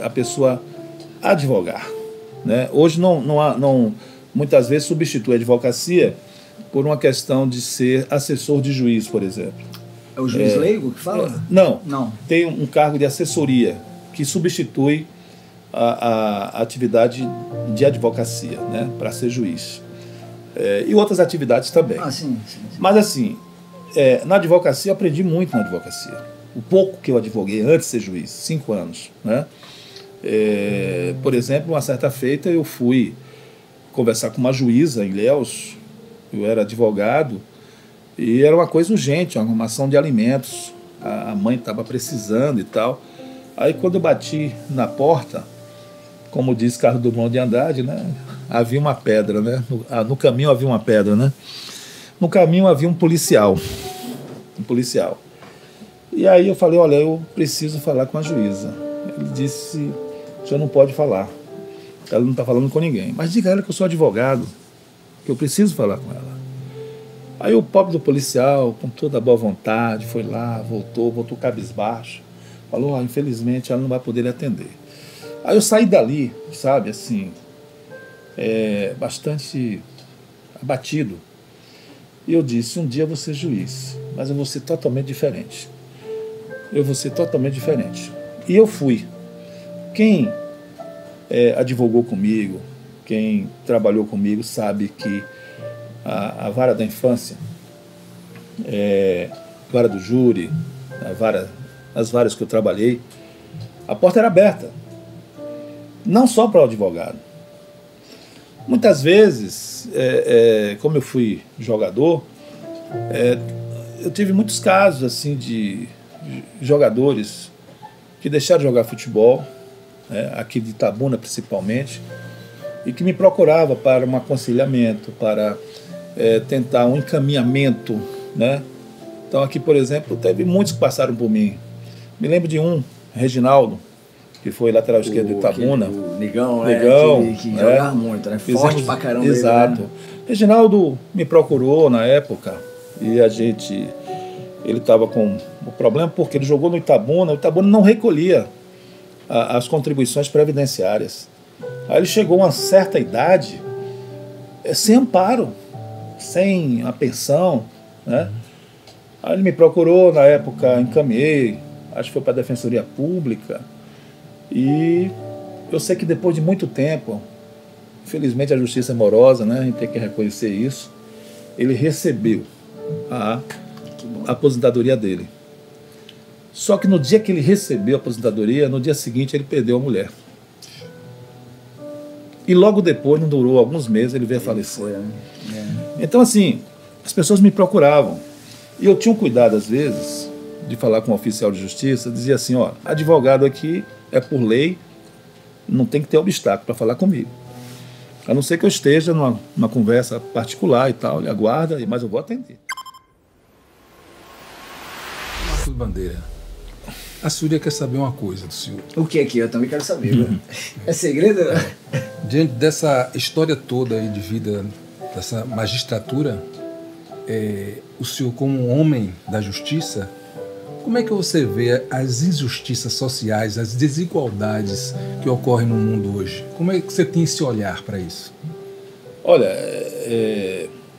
a pessoa advogar, né? Hoje muitas vezes substitui a advocacia por uma questão de ser assessor de juiz, por exemplo. É o juiz leigo que fala? Não. Tem um cargo de assessoria que substitui a atividade de advocacia, né, para ser juiz. E outras atividades também. Sim. Mas assim, na advocacia eu aprendi muito na advocacia. O pouco que eu advoguei antes de ser juiz, 5 anos, né? Por exemplo, uma certa feita eu fui conversar com uma juíza em Ilhéus, eu era advogado, e era uma coisa urgente, uma arrumação de alimentos, a mãe estava precisando e tal. Aí quando eu bati na porta, como diz Carlos Drummond de Andrade, né, havia uma pedra, né? No caminho havia uma pedra, né? No caminho havia um policial. E aí eu falei, olha, eu preciso falar com a juíza. Ele disse, o senhor não pode falar. Ela não está falando com ninguém. Mas diga a ela que eu sou advogado, que eu preciso falar com ela. Aí o pobre do policial, com toda a boa vontade, foi lá, voltou cabisbaixo. Falou, infelizmente ela não vai poder lhe atender. Aí eu saí dali, sabe, assim, bastante abatido. E eu disse, um dia eu vou ser juiz, mas eu vou ser totalmente diferente. E eu fui. Quem advogou comigo, quem trabalhou comigo, sabe que a vara da infância, a vara do júri, as varas que eu trabalhei, a porta era aberta. Não só para o advogado. Muitas vezes, como eu fui jogador, eu tive muitos casos assim de jogadores que deixaram de jogar futebol, aqui de Itabuna principalmente, e que me procurava para um aconselhamento, para tentar um encaminhamento, né? Então aqui, por exemplo, teve muitos que passaram por mim. Me lembro de um, Reginaldo, que foi lateral esquerdo do Itabuna. O Negão, que jogava muito, né? Forte pra caramba. Exato. Ele, né? Reginaldo me procurou na época e ele estava com o problema porque ele jogou no Itabuna, o Itabuna não recolhia as contribuições previdenciárias. Aí ele chegou a uma certa idade sem amparo, sem a pensão, né? Aí ele me procurou, na época encaminhei, acho que foi para a Defensoria Pública, e eu sei que depois de muito tempo infelizmente a justiça é morosa, né? A gente tem que reconhecer isso. Ele recebeu a aposentadoria dele. Só que no dia que ele recebeu a aposentadoria, no dia seguinte ele perdeu a mulher. E logo depois, não durou alguns meses, ele veio a falecer. Então, assim, as pessoas me procuravam. E eu tinha um cuidado, às vezes, de falar com um oficial de justiça, dizia assim, ó, advogado aqui é por lei, não tem que ter obstáculo para falar comigo. A não ser que eu esteja numa conversa particular e tal, ele aguarda, mas eu vou atender. Marcos Bandeira, a Súria quer saber uma coisa do senhor. O que aqui? Eu também quero saber. É segredo? Diante dessa história toda aí de vida, dessa magistratura, o senhor como um homem da justiça, como é que você vê as injustiças sociais, as desigualdades que ocorrem no mundo hoje? Como é que você tem esse olhar para isso? Olha,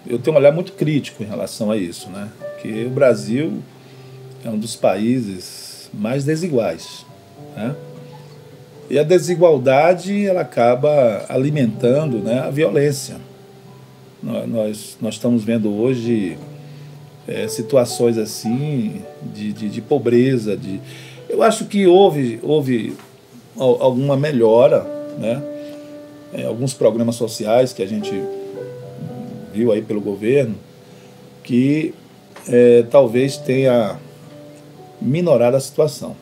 eu tenho um olhar muito crítico em relação a isso, né? Porque o Brasil é um dos países mais desiguais, né? E a desigualdade ela acaba alimentando, né, a violência. Nós estamos vendo hoje situações assim de pobreza. Eu acho que houve alguma melhora, né? Alguns programas sociais que a gente viu aí pelo governo que talvez tenha minorado a situação.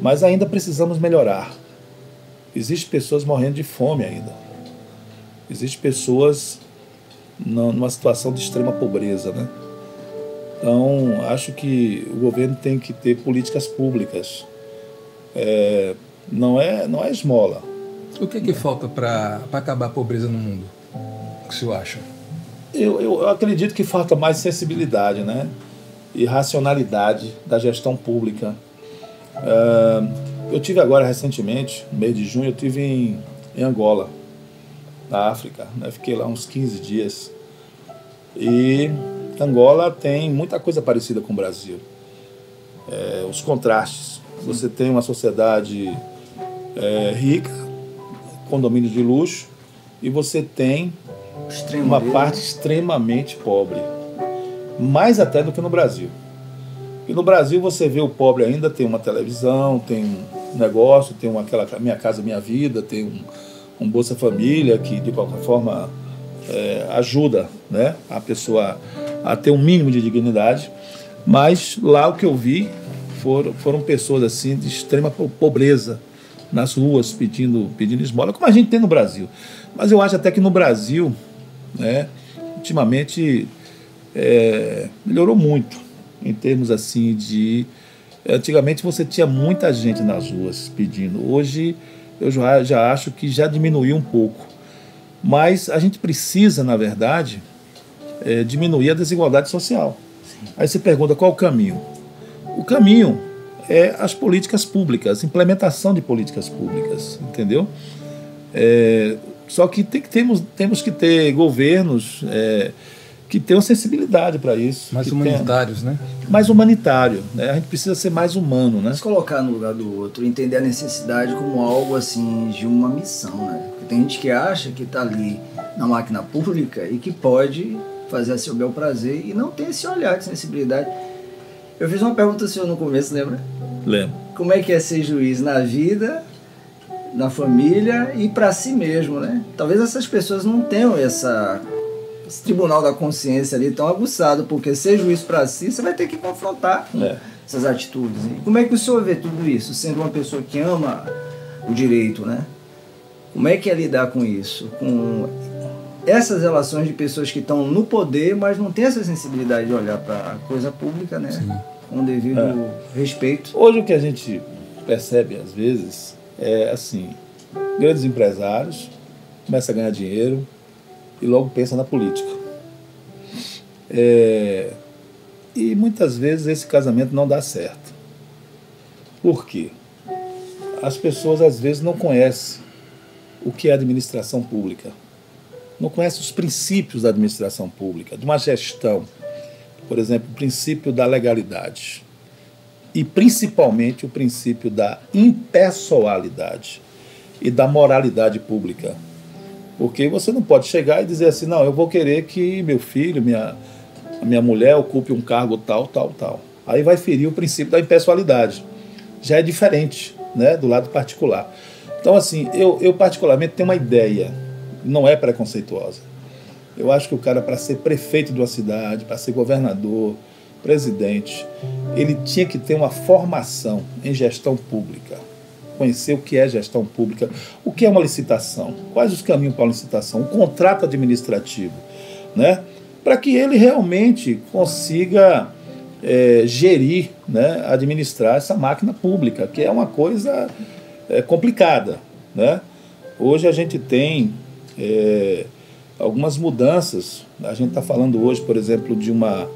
Mas ainda precisamos melhorar. Existem pessoas morrendo de fome ainda. Existem pessoas numa situação de extrema pobreza, né? Então, acho que o governo tem que ter políticas públicas. Não é esmola. O que falta para acabar a pobreza no mundo? O que o senhor acha? Eu acredito que falta mais sensibilidade, né? E racionalidade da gestão pública. Eu tive agora recentemente, no mês de junho, eu tive em Angola, na África, né? Fiquei lá uns 15 dias. E Angola tem muita coisa parecida com o Brasil. Os contrastes. Você tem uma sociedade rica, condomínios de luxo, e você tem uma parte extremamente pobre. Mais até do que no Brasil. E no Brasil você vê o pobre ainda tem uma televisão, tem um negócio, tem aquela Minha Casa Minha Vida, tem um Bolsa Família que de qualquer forma ajuda, né, a pessoa a ter um mínimo de dignidade. Mas lá o que eu vi foram pessoas assim de extrema pobreza nas ruas pedindo esmola, como a gente tem no Brasil. Mas eu acho até que no Brasil, né, ultimamente melhorou muito em termos assim de... Antigamente você tinha muita gente nas ruas pedindo. Hoje eu já acho que já diminuiu um pouco. Mas a gente precisa, na verdade, diminuir a desigualdade social. Sim. Aí você pergunta qual o caminho? O caminho é as políticas públicas, implementação de políticas públicas, entendeu? Só que temos que ter governos que tenham sensibilidade para isso. Mais humanitários, né? Mais humanitário, né? A gente precisa ser mais humano, né? Se colocar no lugar do outro, entender a necessidade como algo assim de uma missão, né? Porque tem gente que acha que está ali na máquina pública e que pode fazer a seu bel prazer e não tem esse olhar de sensibilidade. Eu fiz uma pergunta ao senhor no começo, lembra? Lembro. Como é que é ser juiz na vida, na família e para si mesmo, né? Talvez essas pessoas não tenham esse tribunal da consciência ali tão aguçado, porque ser juiz para si, você vai ter que confrontar essas atitudes. E como é que o senhor vê tudo isso, sendo uma pessoa que ama o direito, né? Como é que é lidar com isso? Com essas relações de pessoas que estão no poder, mas não tem essa sensibilidade de olhar para a coisa pública, né? Sim. Com o devido respeito. Hoje o que a gente percebe, às vezes, é assim, grandes empresários começam a ganhar dinheiro e logo pensa na política. E muitas vezes esse casamento não dá certo. Por quê? As pessoas às vezes não conhecem o que é administração pública. Não conhecem os princípios da administração pública, de uma gestão. Por exemplo, o princípio da legalidade. E principalmente o princípio da impessoalidade e da moralidade pública. Porque você não pode chegar e dizer assim, não, eu vou querer que meu filho, minha mulher ocupe um cargo tal, tal, tal. Aí vai ferir o princípio da impessoalidade. Já é diferente, né, do lado particular. Então, assim, eu particularmente tenho uma ideia, não é preconceituosa. Eu acho que o cara, para ser prefeito de uma cidade, para ser governador, presidente, ele tinha que ter uma formação em gestão pública. Conhecer o que é gestão pública, o que é uma licitação, quais os caminhos para uma licitação, um contrato administrativo, né? Para que ele realmente consiga gerir, né, administrar essa máquina pública, que é uma coisa complicada, né? Hoje a gente tem algumas mudanças. A gente está falando hoje, por exemplo, de uma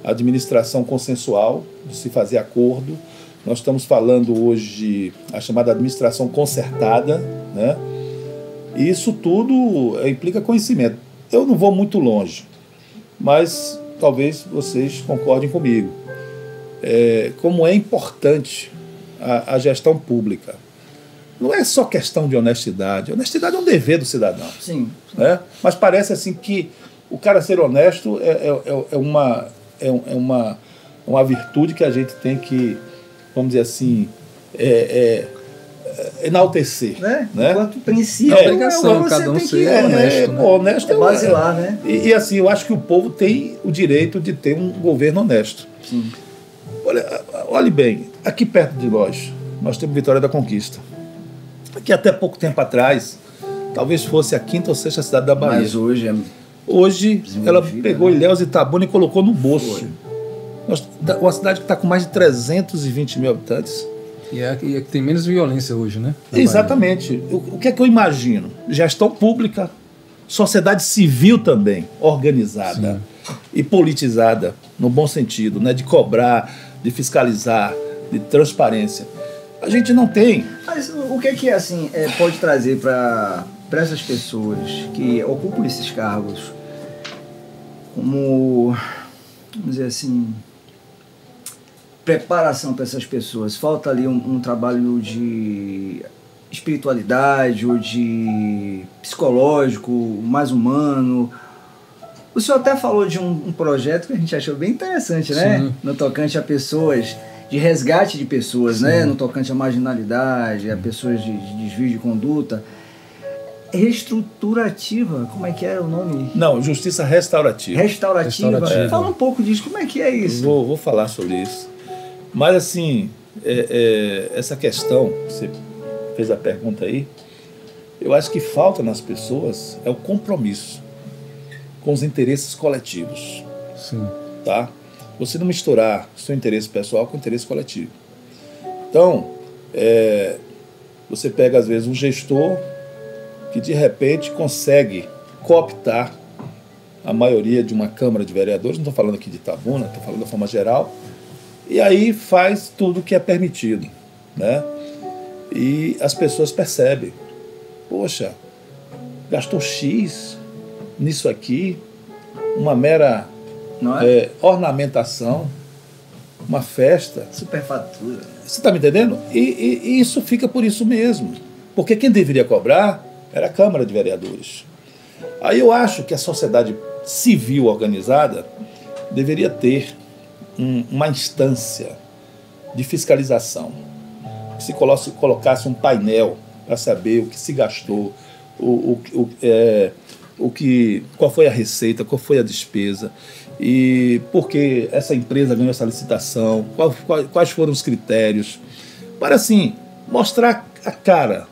administração consensual, de se fazer acordo. Nós estamos falando hoje a chamada administração concertada, né? E isso tudo implica conhecimento. Eu não vou muito longe, mas talvez vocês concordem comigo. Como é importante a gestão pública. Não é só questão de honestidade. Honestidade é um dever do cidadão. Sim. Né? Mas parece assim que o cara ser honesto é uma virtude que a gente tem que, vamos dizer assim, enaltecer. Né? Né? Enquanto princípio, é obrigação, cada um ser honesto. Né? Honesto basilar, né? E assim, eu acho que o povo tem o direito de ter um governo honesto. Sim. Olhe bem, aqui perto de nós temos Vitória da Conquista. Que até pouco tempo atrás, talvez fosse a 5ª ou 6ª cidade da Bahia. Mas hoje ela pegou Ilhéus e Itabuna e colocou no bolso. Uma cidade que está com mais de 320 mil habitantes. E é que tem menos violência hoje, né? Exatamente. O que é que eu imagino? Gestão pública, sociedade civil também, organizada. Sim. E politizada, no bom sentido, né? De cobrar, de fiscalizar, de transparência. A gente não tem. Mas o que assim, pode trazer para essas pessoas que ocupam esses cargos como, vamos dizer assim, preparação para essas pessoas? Falta ali um trabalho de espiritualidade ou de psicológico, mais humano. O senhor até falou de um projeto que a gente achou bem interessante, né? Sim. No tocante a pessoas, de resgate de pessoas, sim, né? No tocante à marginalidade, a pessoas de desvio de conduta. Reestruturativa, como é que era o nome? Não, justiça restaurativa. Restaurativa. Fala um pouco disso, como é que é isso? Vou falar sobre isso. Mas assim, essa questão, você fez a pergunta aí, eu acho que falta nas pessoas o compromisso com os interesses coletivos. Sim. Tá? Você não misturar seu interesse pessoal com o interesse coletivo. Então, você pega às vezes um gestor que de repente consegue cooptar a maioria de uma Câmara de Vereadores, não estou falando aqui de Itabuna, estou falando da forma geral, e aí faz tudo o que é permitido, né? E as pessoas percebem, poxa, gastou X nisso aqui, uma mera ornamentação, uma festa. Superfatura. Você está me entendendo? E isso fica por isso mesmo. Porque quem deveria cobrar era a Câmara de Vereadores. Aí eu acho que a sociedade civil organizada deveria ter uma instância de fiscalização. Que se colocasse um painel para saber o que se gastou, qual foi a receita, qual foi a despesa, e por que essa empresa ganhou essa licitação, quais foram os critérios, para assim mostrar a cara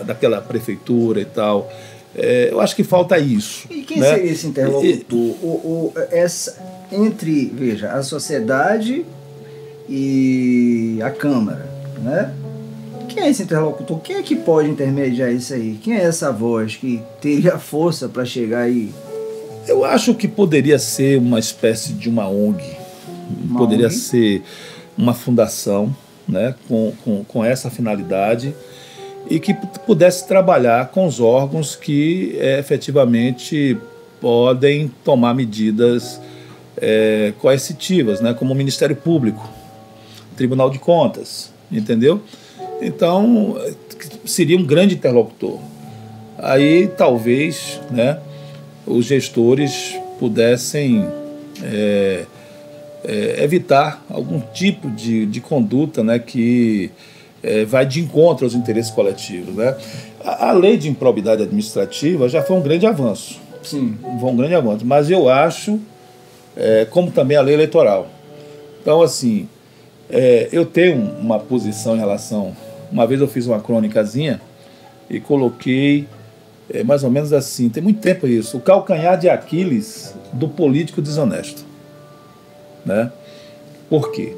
daquela prefeitura e tal. Eu acho que falta isso. E quem seria esse interlocutor? Entre, veja, a sociedade e a Câmara, né? Quem é esse interlocutor? Quem é que pode intermediar isso aí? Quem é essa voz que teria força para chegar aí? Eu acho que poderia ser uma espécie de uma ONG. Poderia ser uma fundação, né, com essa finalidade, e que pudesse trabalhar com os órgãos que efetivamente podem tomar medidas coercitivas, né, como o Ministério Público, Tribunal de Contas, entendeu? Então, seria um grande interlocutor. aí talvez, né, os gestores pudessem evitar algum tipo de conduta, né, que vai de encontro aos interesses coletivos, né? A lei de improbidade administrativa já foi um grande avanço. Sim. Foi um grande avanço, mas eu acho, como também a lei eleitoral. Então, assim, eu tenho uma posição em relação... Uma vez eu fiz uma crônicazinha e coloquei mais ou menos assim, tem muito tempo isso, o calcanhar de Aquiles do político desonesto, né? Por quê?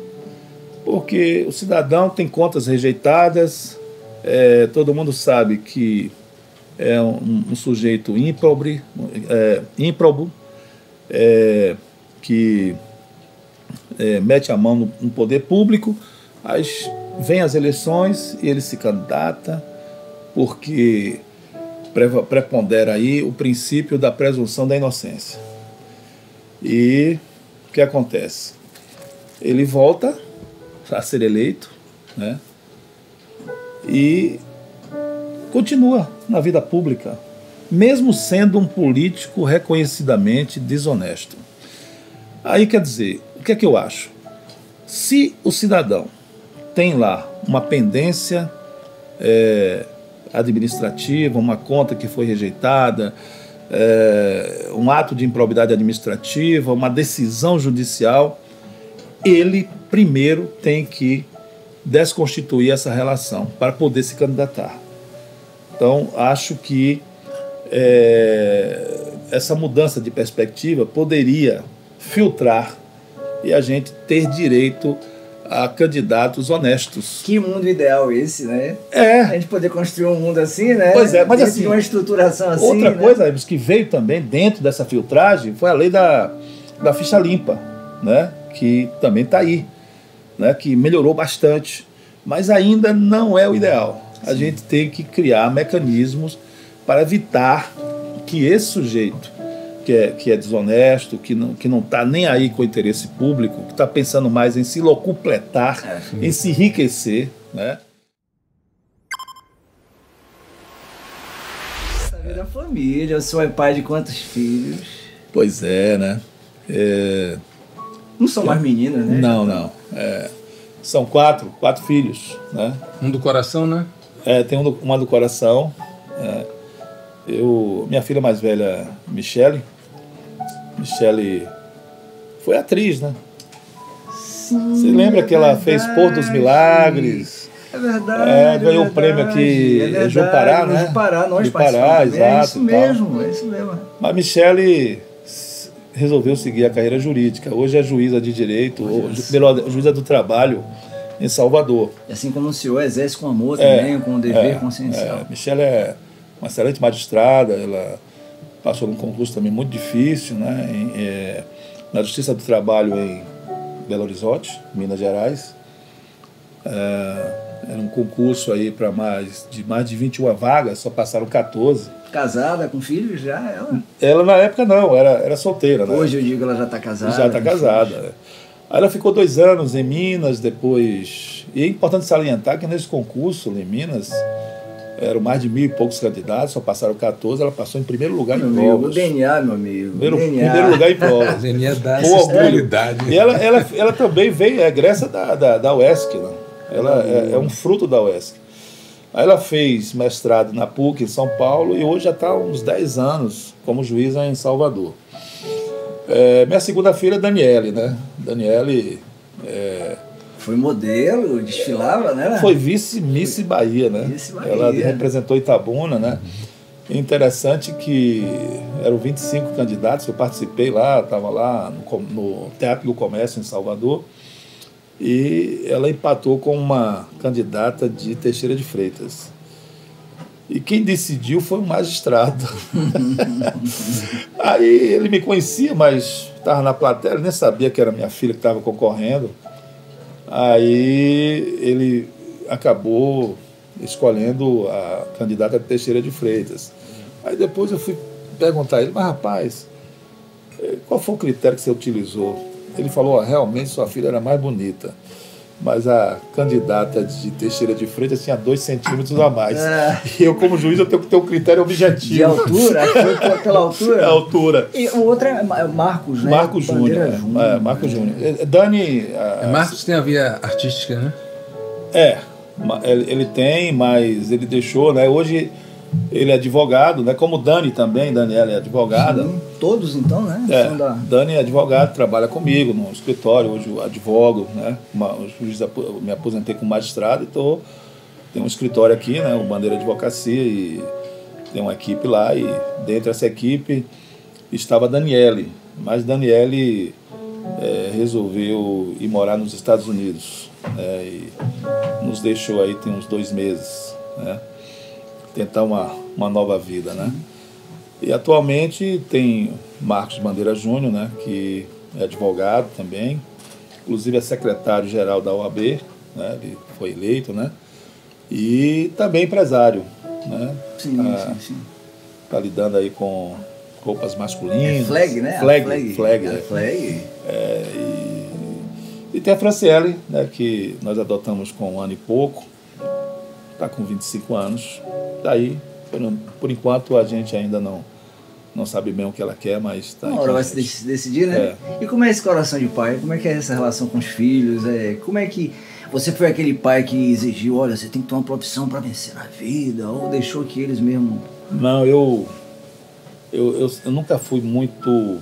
Porque o cidadão tem contas rejeitadas, todo mundo sabe que é um sujeito ímprobo, que mete a mão no poder público, aí vem as eleições e ele se candidata porque prepondera aí o princípio da presunção da inocência. E o que acontece? Ele volta a ser eleito, né? E continua na vida pública, mesmo sendo um político reconhecidamente desonesto. Aí, quer dizer, o que é que eu acho? Se o cidadão tem lá uma pendência administrativa, uma conta que foi rejeitada, um ato de improbidade administrativa, uma decisão judicial, ele primeiro tem que desconstituir essa relação para poder se candidatar. Então, acho que essa mudança de perspectiva poderia filtrar e a gente ter direito a candidatos honestos. Que mundo ideal esse, né? A gente poder construir um mundo assim, né? Pois é, mas dentro assim, de uma estruturação assim. Outra né? coisa que veio também dentro dessa filtragem foi a lei da ficha limpa, né? Que também está aí, né? Que melhorou bastante, mas ainda não é o ideal. A gente tem que criar mecanismos para evitar que esse sujeito que é desonesto, que não está nem aí com o interesse público, que está pensando mais em se locupletar, em se enriquecer, né? Essa vida é família, o senhor é pai de quantos filhos? Pois é, né? Não são mais meninas, né? Não. São quatro filhos, né? Um do coração, né? Tem uma do coração. Minha filha mais velha, Michele foi atriz, né? Sim, você lembra que ela fez Pôr dos Milagres? É verdade. Ganhou o prêmio aqui em Jupará, né? Jupará, nós Jupará, exato. É isso mesmo. Mas Michele resolveu seguir a carreira jurídica. Hoje é juíza de direito, juíza do trabalho em Salvador. E assim como o senhor exerce com amor também, com um dever consciencial. Michele é uma excelente magistrada, ela passou num concurso também muito difícil, né? Na Justiça do Trabalho em Belo Horizonte, Minas Gerais. Era um concurso aí para mais de 21 vagas, só passaram 14. Casada, com filhos já, ela? Ela na época não, era solteira, né? Hoje eu digo ela já está casada. Já está casada. Aí ela ficou 2 anos em Minas, depois... E é importante salientar que nesse concurso em Minas eram mais de 1.000 e poucos candidatos, só passaram 14, ela passou em primeiro lugar em provas. O DNA, meu amigo. Primeiro lugar em provas. O DNA dá essa estabilidade. E ela também veio, egressa da UESC, né? Ela é um fruto da UESC. Aí ela fez mestrado na PUC em São Paulo e hoje já está há uns 10 anos como juíza em Salvador. Minha segunda filha é Daniele, né? Daniele... Foi modelo, desfilava, né? Foi vice-miss Bahia, né? Ela representou Itabuna, né? Interessante que eram 25 candidatos, eu participei lá, estava lá no Teatro do Comércio em Salvador, e ela empatou com uma candidata de Teixeira de Freitas. E quem decidiu foi um magistrado. Aí ele me conhecia, mas estava na plateia, ele nem sabia que era minha filha que estava concorrendo. Aí ele acabou escolhendo a candidata Teixeira de Freitas. Aí depois eu fui perguntar a ele, mas rapaz, qual foi o critério que você utilizou? Ele falou, realmente sua filha era mais bonita. mas a candidata de Teixeira de Freitas tinha 2 centímetros a mais. E eu, como juiz, eu tenho que ter um critério objetivo. De altura? Foi pela altura? É, altura. E o outro é Marcos, né? Marcos Júnior. Marcos Júnior. Dani... Marcos tem a via artística, né? Ele tem, mas ele deixou, né? Hoje ele é advogado, né? Como Dani também, Daniela é advogada. Sim, todos então, né? Dani é advogado, trabalha comigo no escritório, hoje eu advogo, né? Me aposentei como magistrado e tenho um escritório aqui, né? O Bandeira Advocacia, e tem uma equipe lá, e dentro dessa equipe estava a Daniele, mas Daniele resolveu ir morar nos Estados Unidos, né? E nos deixou aí tem uns 2 meses, né? Tentar uma nova vida, né? E atualmente tem Marcos Bandeira Júnior, né? Que é advogado também, inclusive é secretário-geral da OAB, né? Ele foi eleito, né? E também empresário, né? Sim. Tá lidando aí com roupas masculinas. Flag, né? Flag. E tem a Franciele, né? Que nós adotamos com 1 ano e pouco, tá com 25 anos. Daí, por enquanto, a gente ainda não sabe bem o que ela quer, mas tá. Uma hora vai se decidir, né? E como é esse coração de pai? Como é que é essa relação com os filhos? Como é que você foi aquele pai que exigiu, olha, você tem que ter uma profissão para vencer na vida? Ou deixou que eles mesmo... Não, eu nunca fui muito,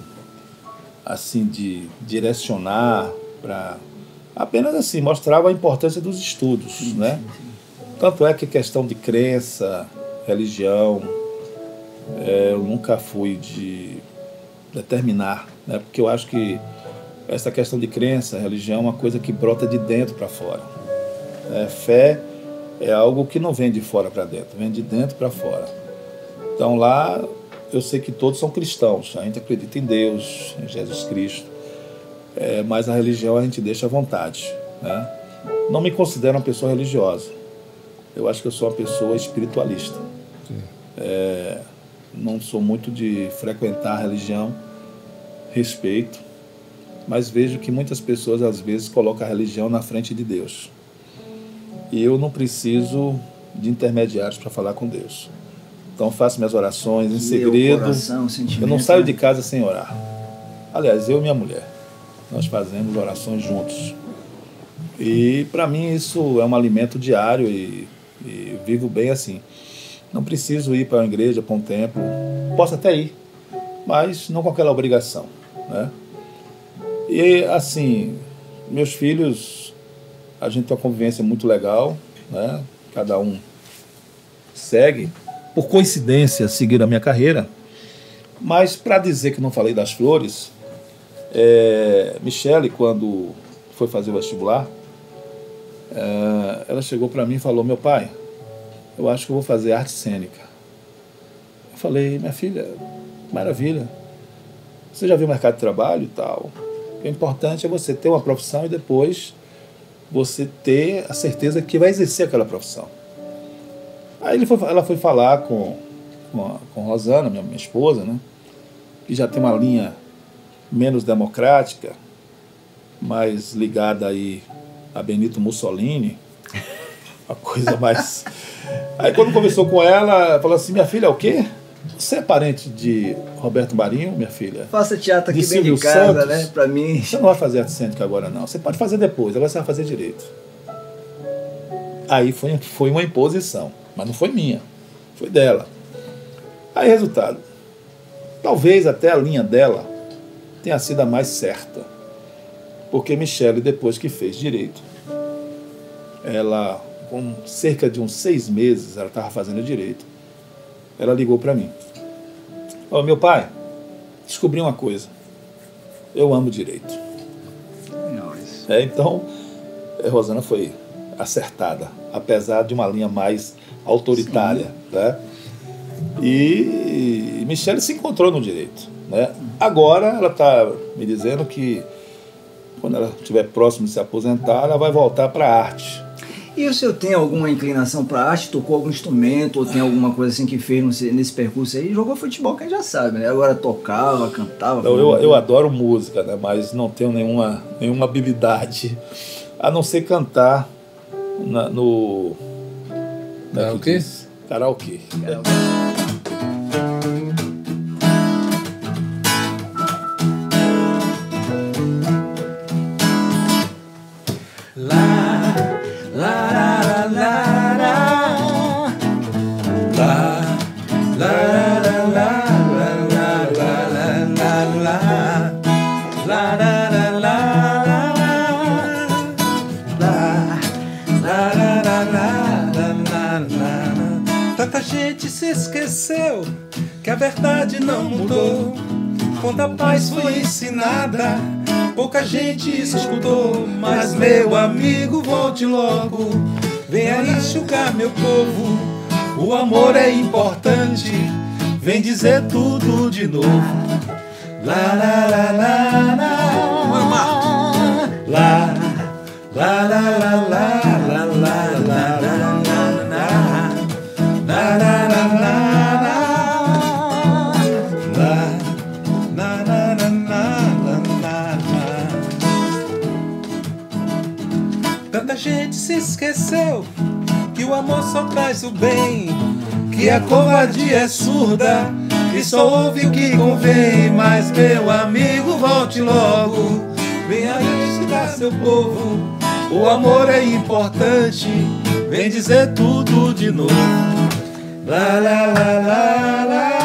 assim, de direcionar para... Apenas assim, mostrava a importância dos estudos, né? Sim. Tanto é que questão de crença, religião, eu nunca fui de determinar, né? Porque eu acho que essa questão de crença, religião é uma coisa que brota de dentro para fora. Fé é algo que não vem de fora para dentro, vem de dentro para fora. Então lá eu sei que todos são cristãos, a gente acredita em Deus, em Jesus Cristo, mas a religião a gente deixa à vontade, né? Não me considero uma pessoa religiosa. Eu acho que eu sou uma pessoa espiritualista. Não sou muito de frequentar a religião, respeito, mas vejo que muitas pessoas às vezes colocam a religião na frente de Deus. E eu não preciso de intermediários para falar com Deus. Então faço minhas orações em segredo. Eu não saio de casa sem orar. Aliás, eu e minha mulher, nós fazemos orações juntos. E para mim isso é um alimento diário e vivo bem assim. Não preciso ir para uma igreja, para um templo. Posso até ir, mas não com aquela obrigação, né? E assim, meus filhos, a gente tem uma convivência muito legal, né? Cada um segue, por coincidência, seguir a minha carreira. Mas para dizer que não falei das flores, Michele, quando foi fazer o vestibular, ela chegou para mim e falou: meu pai, eu acho que eu vou fazer arte cênica. Eu falei: minha filha, maravilha, você já viu o mercado de trabalho e tal, o importante é você ter uma profissão e depois você ter a certeza que vai exercer aquela profissão. Aí ela foi falar com Rosana, minha esposa, né, que já tem uma linha menos democrática, mais ligada aí a Benito Mussolini, a coisa mais... Aí quando conversou com ela, falou assim: minha filha, é o quê? Você é parente de Roberto Marinho, minha filha? Faça teatro aqui dentro de casa, né? Pra mim. Você não vai fazer arte cênica agora, não. Você pode fazer depois, agora você vai fazer direito. Aí foi uma imposição, mas não foi minha, foi dela. Aí, resultado, talvez até a linha dela tenha sido a mais certa, porque Michele, depois que fez direito, ela, com cerca de uns 6 meses, ela estava fazendo direito, ela ligou para mim: ô, meu pai, descobri uma coisa, eu amo direito. Então, Rosana foi acertada, apesar de uma linha mais autoritária, né? E Michele se encontrou no direito, né? Agora ela está me dizendo que quando ela estiver próxima de se aposentar, ela vai voltar para a arte. E o senhor tem alguma inclinação para arte? Tocou algum instrumento ou tem alguma coisa assim que fez nesse percurso aí? Jogou futebol, quem já sabe, né? Agora tocava, cantava... Eu adoro música, né? Mas não tenho nenhuma habilidade a não ser cantar no Karaokê? Karaokê. Tanta gente se esqueceu que a verdade não mudou. Quando a paz foi ensinada, pouca gente escutou. Mas meu amigo, volte logo, venha enxugar meu povo. O amor é importante, vem dizer tudo de novo. Lá, lá, lá, lá, lá, lá, lá, lá, lá, lá, lá, lá, lá. Tanta gente se esqueceu que o amor só traz o bem, que a covardia é surda e só ouve o que convém. Mas meu amigo, volte logo, venha ensinar seu povo. O amor é importante, vem dizer tudo de novo. Lá, lá, lá, lá, lá.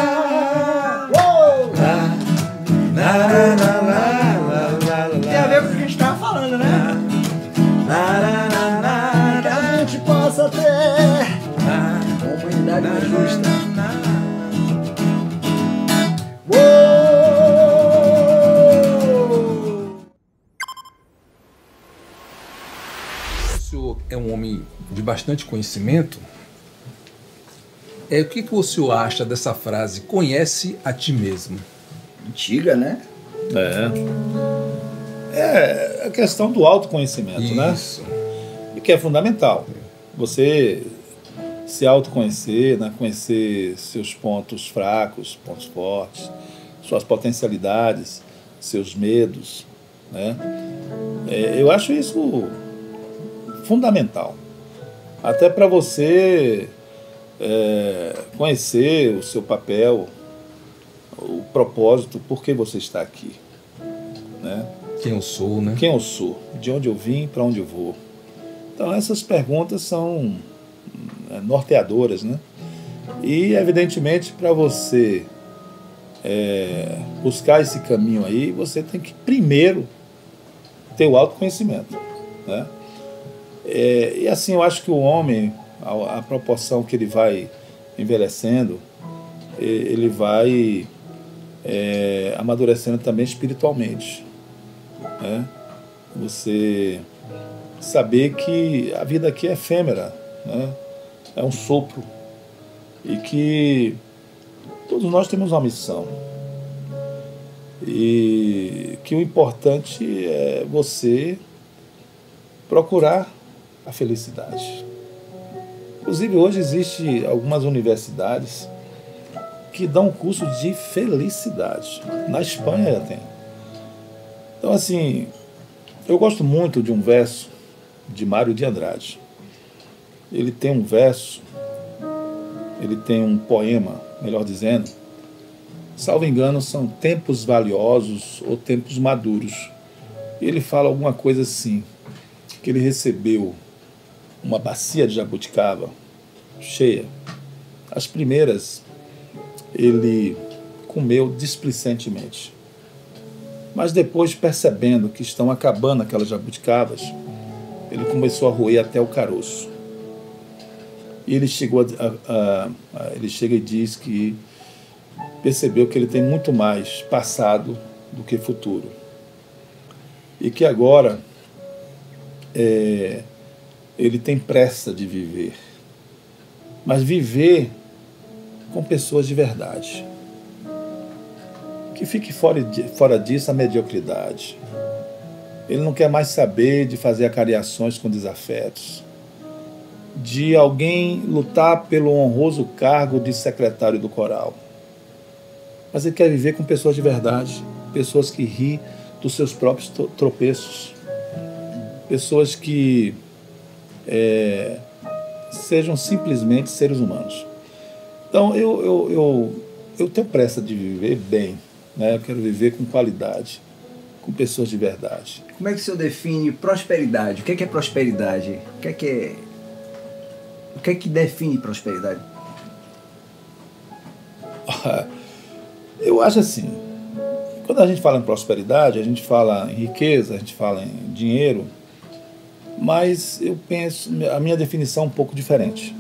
Lá, lá, lá, lá, lá, lá, lá. Tem a ver com o que a gente estava falando, né? Lá, lá, lá, lá, Que a gente possa ter uma humanidade mais justa. O senhor é um homem de bastante conhecimento. O que o senhor acha dessa frase, conhece a ti mesmo? Antiga, né? É a questão do autoconhecimento, Isso. né? E que é fundamental. Você se autoconhecer, né? Conhecer seus pontos fracos, pontos fortes, suas potencialidades, seus medos, né? Eu acho isso fundamental. Até para você conhecer o seu papel, o propósito, por que você está aqui, né? Quem eu sou, né? Quem eu sou, de onde eu vim, para onde eu vou. Então essas perguntas são norteadoras, né? E evidentemente para você buscar esse caminho aí, você tem que primeiro ter o autoconhecimento, né? E assim, eu acho que o homem, a proporção que ele vai envelhecendo, ele vai amadurecendo também espiritualmente, né? Você saber que a vida aqui é efêmera, né? É um sopro, e que todos nós temos uma missão, e que o importante é você procurar a felicidade. Inclusive hoje existe algumas universidades que dão curso de felicidade. Na Espanha já tem. Então assim, eu gosto muito de um verso de Mário de Andrade. Ele tem um verso, ele tem um poema, melhor dizendo, salvo engano, são tempos valiosos ou tempos maduros. Ele fala alguma coisa assim, que ele recebeu uma bacia de jabuticaba cheia. As primeiras ele comeu displicentemente, mas depois, percebendo que estão acabando aquelas jabuticabas, ele começou a roer até o caroço. E ele ele chega e diz que percebeu que ele tem muito mais passado do que futuro, e que agora ele tem pressa de viver, mas viver com pessoas de verdade. Que fique fora disso a mediocridade. Ele não quer mais saber de fazer acariações com desafetos, de alguém lutar pelo honroso cargo de secretário do coral. Mas ele quer viver com pessoas de verdade, pessoas que riem dos seus próprios tropeços, pessoas que sejam simplesmente seres humanos. Então, eu tenho pressa de viver bem, né? Eu quero viver com qualidade, com pessoas de verdade. Como é que o senhor define prosperidade? O que é prosperidade? O que é que define prosperidade? Eu acho assim, quando a gente fala em prosperidade, a gente fala em riqueza, a gente fala em dinheiro, mas eu penso, a minha definição é um pouco diferente.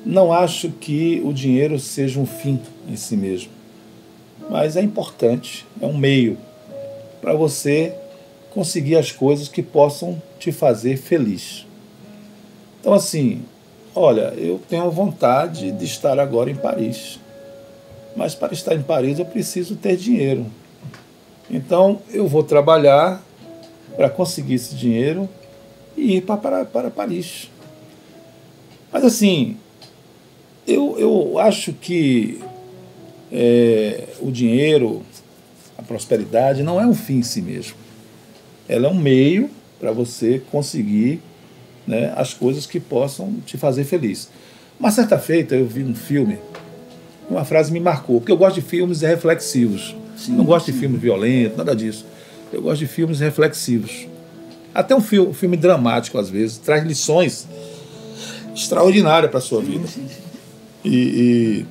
Não acho que o dinheiro seja um fim em si mesmo, mas é importante, é um meio para você conseguir as coisas que possam te fazer feliz. Então, assim, olha, eu tenho vontade de estar agora em Paris, mas para estar em Paris eu preciso ter dinheiro. Então, eu vou trabalhar para conseguir esse dinheiro e ir para Paris. Mas, assim, eu acho que o dinheiro, a prosperidade, não é um fim em si mesmo. Ela é um meio para você conseguir, né, as coisas que possam te fazer feliz. Uma certa feita eu vi um filme, uma frase me marcou, porque eu gosto de filmes reflexivos. Sim, não gosto de filmes violentos, nada disso. Eu gosto de filmes reflexivos. Até um filme dramático, às vezes, traz lições extraordinárias para a sua vida. Sim. E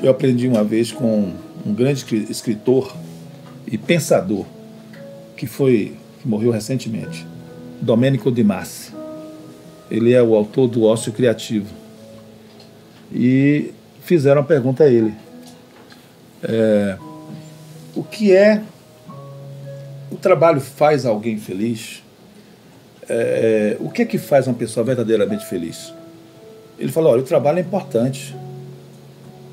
eu aprendi uma vez com um grande escritor e pensador que morreu recentemente, Domenico De Masi. Ele é o autor do Ócio Criativo. E fizeram a pergunta a ele. O que o trabalho faz alguém feliz? O que é que faz uma pessoa verdadeiramente feliz? Ele falou, olha, o trabalho é importante.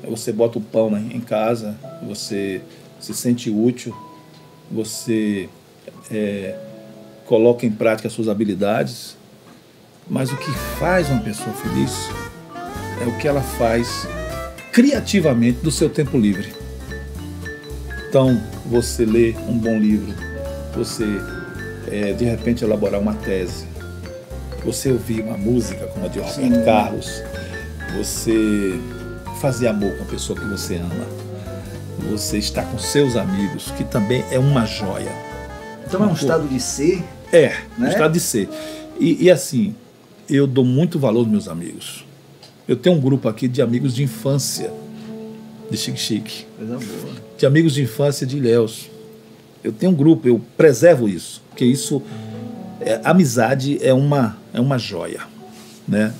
Você bota o pão em casa, você se sente útil, você coloca em prática as suas habilidades, mas o que faz uma pessoa feliz é o que ela faz criativamente do seu tempo livre. Então, você lê um bom livro, você de repente elaborar uma tese, você ouvir uma música como a de Roberto Carlos, você fazer amor com a pessoa que você ama, você estar com seus amigos, que também é uma joia. Então é um estado de ser? Um estado de ser. E assim, eu dou muito valor aos meus amigos. Eu tenho um grupo aqui de amigos de infância, de Chique-Chique. Coisa boa. De amigos de infância de Ilhéus. Eu tenho um grupo, eu preservo isso, porque isso, amizade é uma joia, né?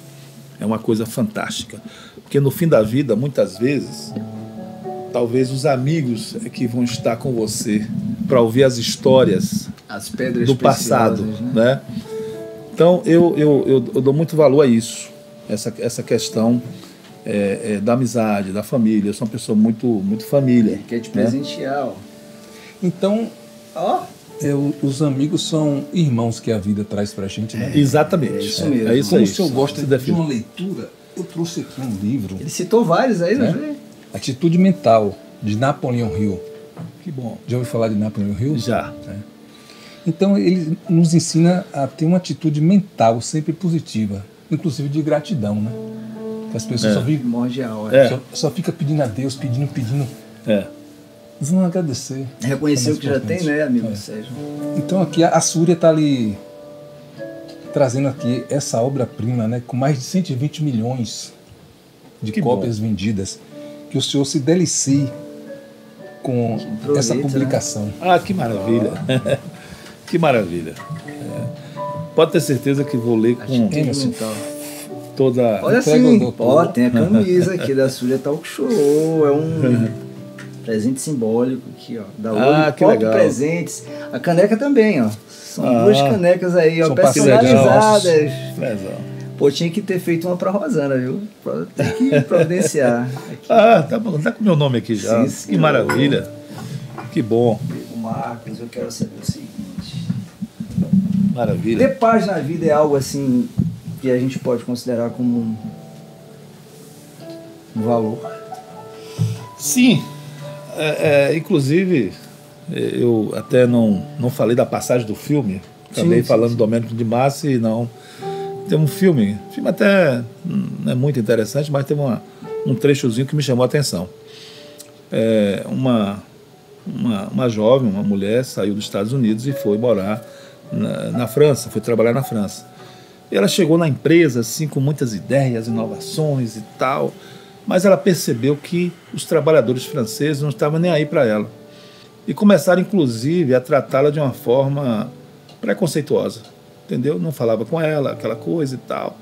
É uma coisa fantástica. Porque no fim da vida, muitas vezes, talvez os amigos é que vão estar com você para ouvir as histórias as pedras do passado, né? Então, eu dou muito valor a isso, essa questão da amizade, da família. Eu sou uma pessoa muito família. Ele quer te presentear, ó. Então, os amigos são irmãos que a vida traz pra gente, né? Exatamente. É isso mesmo. É isso Como aí. o senhor gosta de uma leitura, eu trouxe aqui um livro. Ele citou vários aí, né? Atitude Mental, de Napoleon Hill. Que bom. Já ouviu falar de Napoleon Hill? Já. Então, ele nos ensina a ter uma atitude mental sempre positiva, inclusive de gratidão, né? Que as pessoas só vivem... Só fica pedindo a Deus, pedindo. Vão agradecer. Reconhecer o que já tem, né, amigo Sérgio? Então, aqui a Súria está ali trazendo aqui essa obra-prima, né, com mais de 120 milhões de cópias vendidas. Que o senhor se delicie com essa publicação. Né? Ah, que maravilha. Que maravilha. Pode ter certeza que vou ler com toda... Olha assim, tem a camisa aqui da Súria Talk Show, é um presente simbólico aqui, ó. Da que legal. Presentes. A caneca também, ó. São duas canecas aí, ó, personalizadas. Pô, tinha que ter feito uma pra Rosana, viu? Tem que providenciar. Aqui. Tá bom, tá com o meu nome aqui já. Sim, que maravilha. Que bom. Marcos, eu quero saber o seguinte. Maravilha. Ter paz na vida é algo assim que a gente pode considerar como um valor? Sim. Inclusive, eu até não falei da passagem do filme, Acabei falando Domênico de Massa e não. Tem um filme até não é muito interessante, mas tem um trechozinho que me chamou a atenção. Uma jovem, uma mulher, saiu dos Estados Unidos e foi morar na França, foi trabalhar na França. E ela chegou na empresa assim, com muitas ideias, inovações e tal, mas ela percebeu que os trabalhadores franceses não estavam nem aí para ela. E começaram, inclusive, a tratá-la de uma forma preconceituosa, entendeu? Não falava com ela, aquela coisa e tal.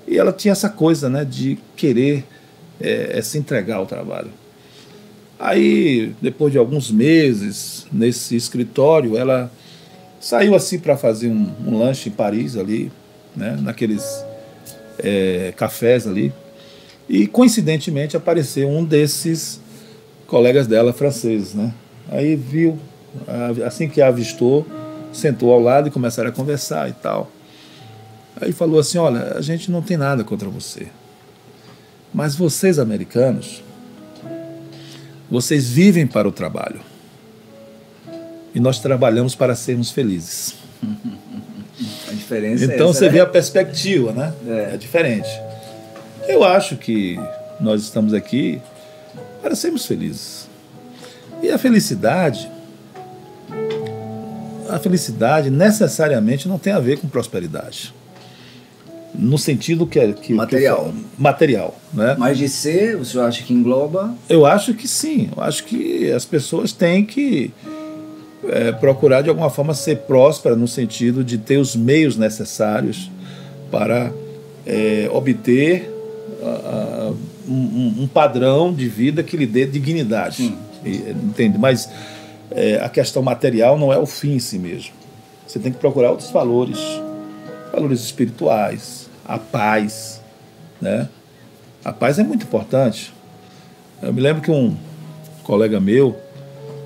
E ela tinha essa coisa, né, de querer se entregar ao trabalho. Aí, depois de alguns meses nesse escritório, ela saiu assim para fazer um lanche em Paris ali, né, naqueles cafés ali, e coincidentemente apareceu um desses colegas dela franceses, né? Aí viu, assim que a avistou, sentou ao lado e começaram a conversar e tal. Aí falou assim: olha, a gente não tem nada contra você, mas vocês americanos, vocês vivem para o trabalho e nós trabalhamos para sermos felizes. A diferença então é essa, você né? vê a perspectiva, né? É diferente. Eu acho que nós estamos aqui para sermos felizes. E a felicidade necessariamente não tem a ver com prosperidade. No sentido que material. Material, né? Mas de ser, o senhor acha que engloba? Eu acho que sim. Eu acho que as pessoas têm que procurar de alguma forma ser próspera no sentido de ter os meios necessários para obter um padrão de vida que lhe dê dignidade. Sim. Entende? Mas a questão material não é o fim em si mesmo. Você tem que procurar outros valores espirituais, a paz, né? A paz é muito importante. Eu me lembro que um colega meu,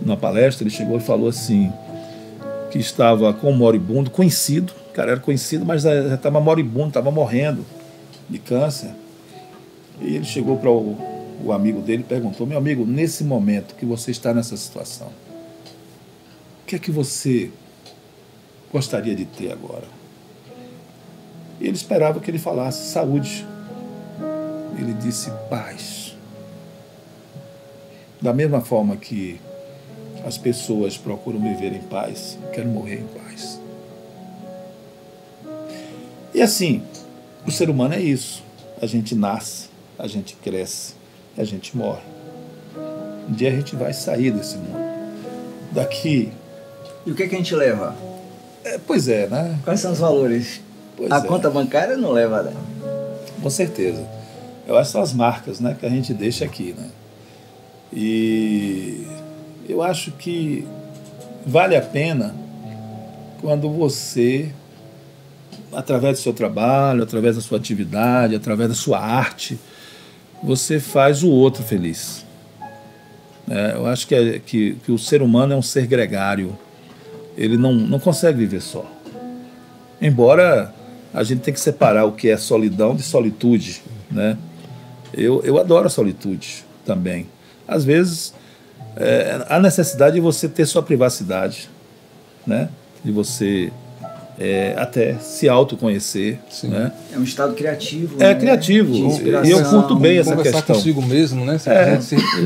numa palestra, ele chegou e falou assim, que estava com um moribundo, conhecido, o cara era conhecido, mas já estava moribundo, estava morrendo de câncer. E ele chegou para o amigo dele e perguntou: meu amigo, nesse momento que você está nessa situação, o que é que você gostaria de ter agora? E ele esperava que ele falasse saúde. Ele disse paz. Da mesma forma que as pessoas procuram viver em paz, eu quero morrer em paz. E assim, o ser humano é isso. A gente nasce, a gente cresce, a gente morre. Um dia a gente vai sair desse mundo. Daqui... E o que a gente leva? Pois é, né? Quais são os valores? A conta bancária não leva, né? Com certeza. Eu acho que são as marcas, né, que a gente deixa aqui, né? E eu acho que vale a pena quando você, através do seu trabalho, através da sua atividade, através da sua arte, você faz o outro feliz. Eu acho que o ser humano é um ser gregário. Ele não consegue viver só. Embora a gente tenha que separar o que é solidão de solitude, né? Eu adoro a solitude também. Às vezes, há necessidade de você ter sua privacidade, né? De você até se autoconhecer. Né? É um estado criativo. É, né? Criativo. E eu curto bem essa questão. Conversar consigo mesmo, né?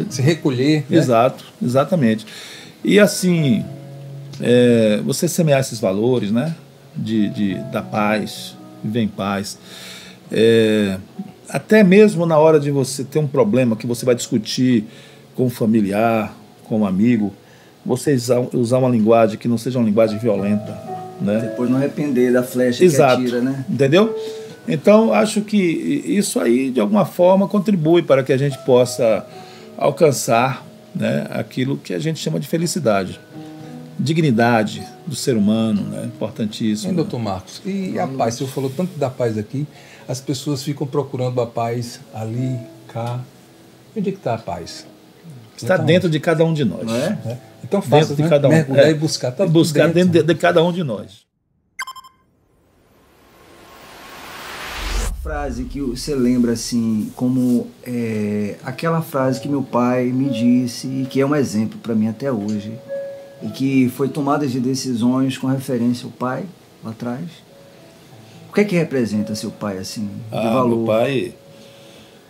Se recolher. Exato, né? Exatamente. E assim, você semear esses valores, né? Da paz, viver em paz. Até mesmo na hora de você ter um problema que você vai discutir com um familiar, com um amigo, você usar uma linguagem que não seja uma linguagem violenta, né? Depois não arrepender da flecha que atira, né? Entendeu? Então, acho que isso aí, de alguma forma, contribui para que a gente possa alcançar, né, aquilo que a gente chama de felicidade. Dignidade do ser humano, né? Importantíssimo. Doutor Marcos, e a paz? O senhor falou tanto da paz aqui, as pessoas ficam procurando a paz ali, cá. Onde é que está a paz? Está dentro de cada um de nós. Não é? Então faça, de cada um. Mergulhar e buscar. Tá buscar dentro de cada um de nós. Frase que você lembra assim, como aquela frase que meu pai me disse e que é um exemplo para mim até hoje, e que foi tomada de decisões com referência ao pai lá atrás. O que é que representa seu pai, assim, de valor?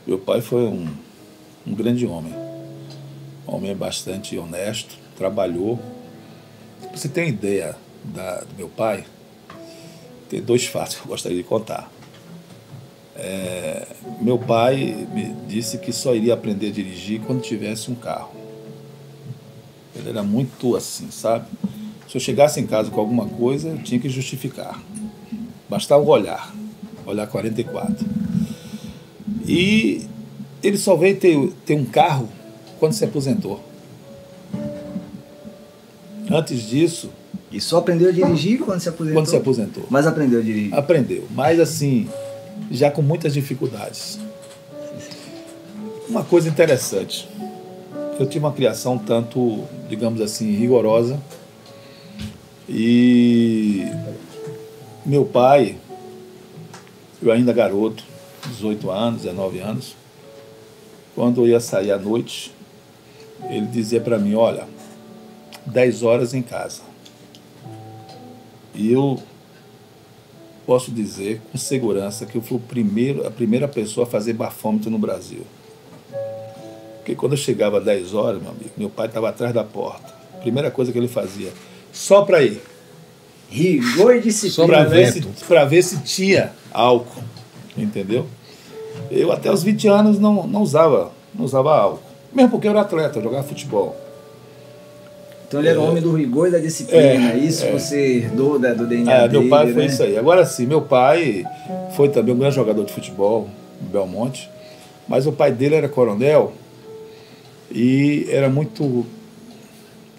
Meu pai foi um grande homem. Um homem bastante honesto, trabalhou. Pra você ter uma ideia do meu pai, tem 2 fatos que eu gostaria de contar. Meu pai me disse que só iria aprender a dirigir quando tivesse um carro. Ele era muito assim, sabe? Se eu chegasse em casa com alguma coisa, eu tinha que justificar. Bastava olhar 44. E ele só veio ter um carro quando se aposentou. Antes disso... E só aprendeu a dirigir quando se aposentou? Quando se aposentou. Mas aprendeu a dirigir? Aprendeu, mas assim, já com muitas dificuldades. Uma coisa interessante, eu tive uma criação tanto, digamos assim, rigorosa, e meu pai, eu ainda garoto, 18 anos, 19 anos, quando eu ia sair à noite, ele dizia para mim, olha, 10 horas em casa. E eu posso dizer com segurança que eu fui a primeira pessoa a fazer bafômetro no Brasil. Porque quando eu chegava às 10 horas, meu amigo, meu pai estava atrás da porta. A primeira coisa que ele fazia, só para ir. Rigor e disciplina. Para ver se tinha álcool, entendeu? Eu até os 20 anos não usava álcool. Mesmo porque eu era atleta, eu jogava futebol. Então ele era um homem do rigor e da disciplina. Isso você herdou do DNA dele, meu pai foi né? isso aí. Agora sim, meu pai foi também um grande jogador de futebol, no Belmonte, mas o pai dele era coronel e era muito,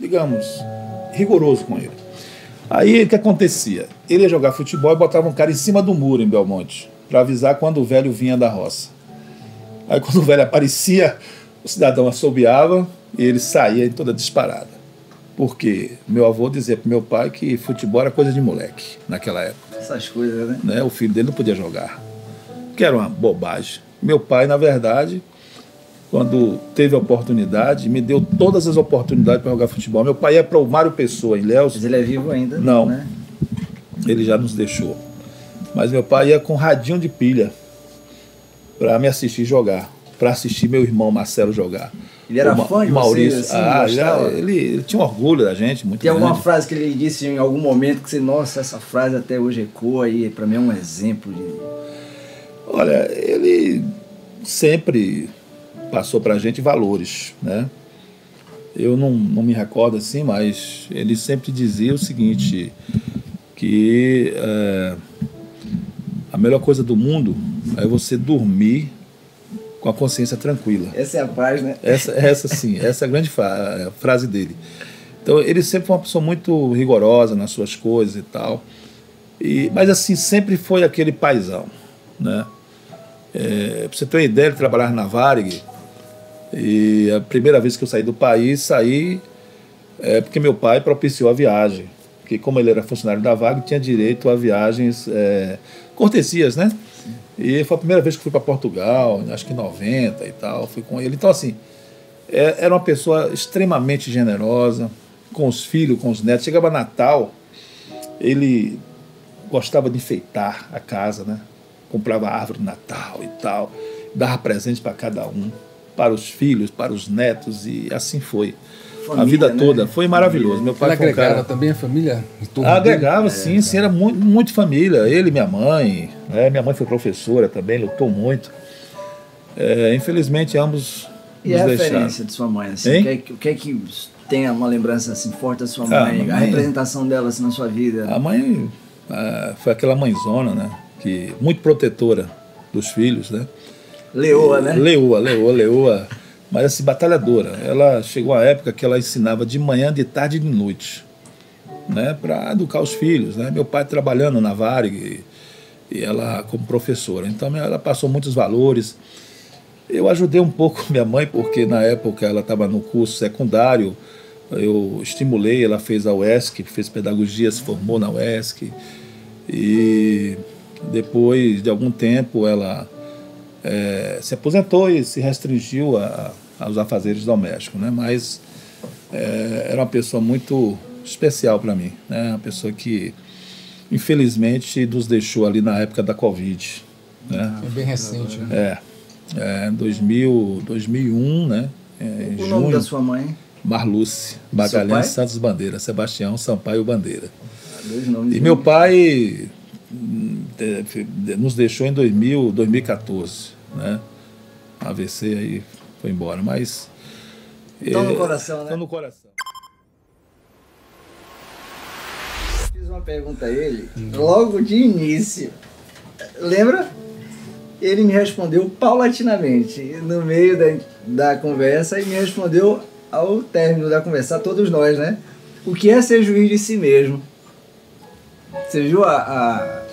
digamos, rigoroso com ele. Aí o que acontecia? Ele ia jogar futebol e botava um cara em cima do muro em Belmonte, para avisar quando o velho vinha da roça. Aí quando o velho aparecia, o cidadão assobiava e ele saía em toda disparada. Porque meu avô dizia para meu pai que futebol era coisa de moleque naquela época. Essas coisas, né? O filho dele não podia jogar. Que era uma bobagem. Meu pai, na verdade, quando teve a oportunidade, me deu todas as oportunidades para jogar futebol. Meu pai ia para o Mário Pessoa, em Ilhéus. Mas ele é vivo ainda? Não, né? Ele já nos deixou. Mas meu pai ia com radinho de pilha para me assistir jogar, para assistir meu irmão Marcelo jogar. Ele era fã de Maurício, você, assim, ele tinha um orgulho da gente, muito Tem grande. alguma frase que ele disse em algum momento que você, nossa, essa frase até hoje ecoa aí, para mim é um exemplo de... Olha, ele sempre passou pra gente valores, né? Eu não me recordo assim, mas ele sempre dizia o seguinte, que a melhor coisa do mundo é você dormir com a consciência tranquila. Essa é a paz, né? Essa sim, essa é a grande frase dele. Então, ele sempre foi uma pessoa muito rigorosa nas suas coisas e tal. Mas, assim, sempre foi aquele paizão, né? Pra você ter uma ideia, ele trabalhava na Varig, e a primeira vez que eu saí do país, saí porque meu pai propiciou a viagem. Porque, como ele era funcionário da Varig, tinha direito a viagens, cortesias, né? E foi a primeira vez que fui para Portugal, acho que em 90 e tal, fui com ele. Então, assim, era uma pessoa extremamente generosa, com os filhos, com os netos. Chegava Natal, ele gostava de enfeitar a casa, né? Comprava árvore de Natal e tal, dava presente para cada um, para os filhos, para os netos, e assim foi. Família, a vida toda, né? Foi maravilhoso. Meu pai foi agregava também a família? Agregava, sim, era muito família. Ele e minha mãe. Minha mãe foi professora também, lutou muito. Infelizmente, ambos e nos a deixaram. Referência de sua mãe? Assim, o que é que tem uma lembrança assim, forte da sua mãe? A representação dela assim, na sua vida? A mãe foi aquela mãezona, né? Que, muito protetora dos filhos, né? Leoa, né? Leoa. Mas assim, batalhadora. Ela chegou a época que ela ensinava de manhã, de tarde e de noite, né, para educar os filhos, né? Meu pai trabalhando na Varig e ela como professora. Então ela passou muitos valores. Eu ajudei um pouco minha mãe, porque na época ela estava no curso secundário. Eu estimulei, ela fez a UESC, fez pedagogia, se formou na UESC. E depois de algum tempo ela se aposentou e se restringiu aos afazeres domésticos, né? Mas era uma pessoa muito especial para mim, né? Uma pessoa que, infelizmente, nos deixou ali na época da Covid. Né? É bem recente. Né? 2001, né? O nome da sua mãe? Marluce Magalhães Santos Bandeira, Sebastião Sampaio Bandeira. E meu pai nos deixou em 2014, né? A AVC aí foi embora, mas... Estão no coração, né? Estão no coração. Fiz uma pergunta a ele, logo de início. Lembra? Ele me respondeu paulatinamente, no meio da conversa, e me respondeu ao término da conversa, a todos nós, né? O que é ser juiz de si mesmo? Você viu a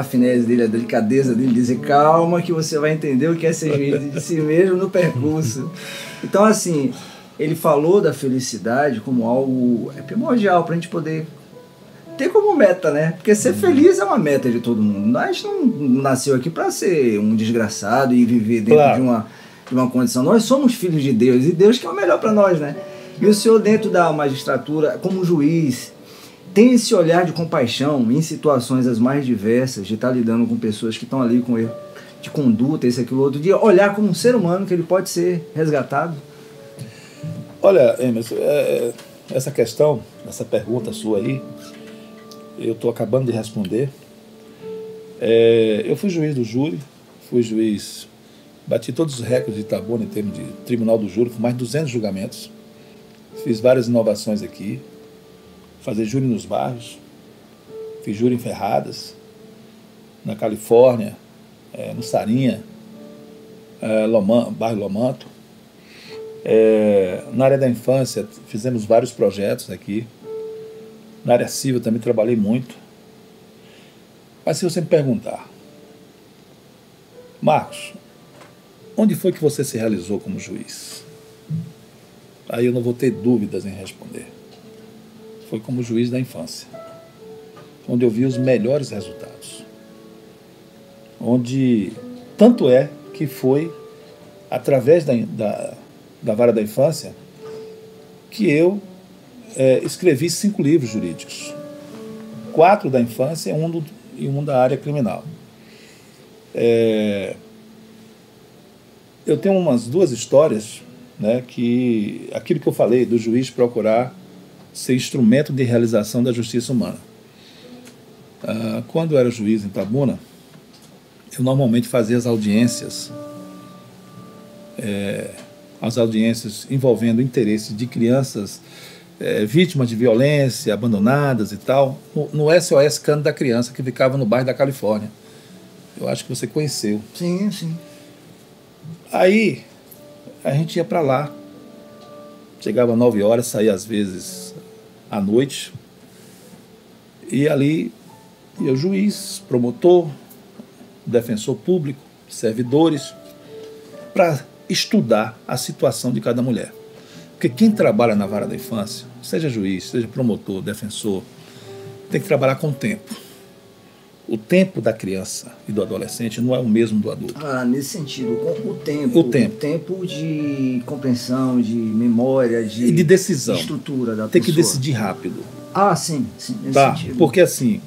finesse dele, a delicadeza dele, dizer calma que você vai entender o que é ser juiz de si mesmo no percurso. Então, assim, ele falou da felicidade como algo primordial para a gente poder ter como meta, né? Porque ser feliz é uma meta de todo mundo. A gente não nasceu aqui para ser um desgraçado e viver dentro de uma condição. Nós somos filhos de Deus, e Deus quer o melhor para nós, né? E o senhor, dentro da magistratura, como juiz, tem esse olhar de compaixão em situações as mais diversas, de estar lidando com pessoas que estão ali com erro de conduta, esse, aquilo, outro, de olhar como um ser humano que ele pode ser resgatado? Olha, Emerson, essa questão, essa pergunta sua aí, eu estou acabando de responder. Eu fui juiz do júri, fui juiz, bati todos os recordes de Itabuna em termos de tribunal do júri, com mais de 200 julgamentos, fiz várias inovações aqui, fazer júri nos bairros, fiz júri em Ferradas, na Califórnia, no Sarinha, bairro Lomanto. Na área da infância, fizemos vários projetos aqui. Na área civil também trabalhei muito. Mas se você me perguntar, Marcos, onde foi que você se realizou como juiz? Aí eu não vou ter dúvidas em responder. Foi como juiz da infância, onde eu vi os melhores resultados. Onde, tanto é que foi através da vara da infância que eu escrevi 5 livros jurídicos. 4 da infância e um da área criminal. Eu tenho umas 2 histórias, né, que aquilo que eu falei do juiz procurar ser instrumento de realização da justiça humana. Quando eu era juiz em Itabuna, eu normalmente fazia as audiências envolvendo interesses de crianças vítimas de violência, abandonadas e tal, no SOS Canto da Criança, que ficava no bairro da Califórnia. Eu acho que você conheceu. Sim, sim. Aí, a gente ia para lá, chegava às 9 horas, saía às vezes à noite, e ali ia o juiz, promotor, defensor público, servidores, para estudar a situação de cada mulher. Porque quem trabalha na vara da infância, seja juiz, seja promotor, defensor, tem que trabalhar com o tempo. O tempo da criança e do adolescente não é o mesmo do adulto. Nesse sentido, o tempo de compreensão, de memória, e de decisão. De estrutura da pessoa. Tem que decidir rápido. Sim, nesse sentido. Porque assim,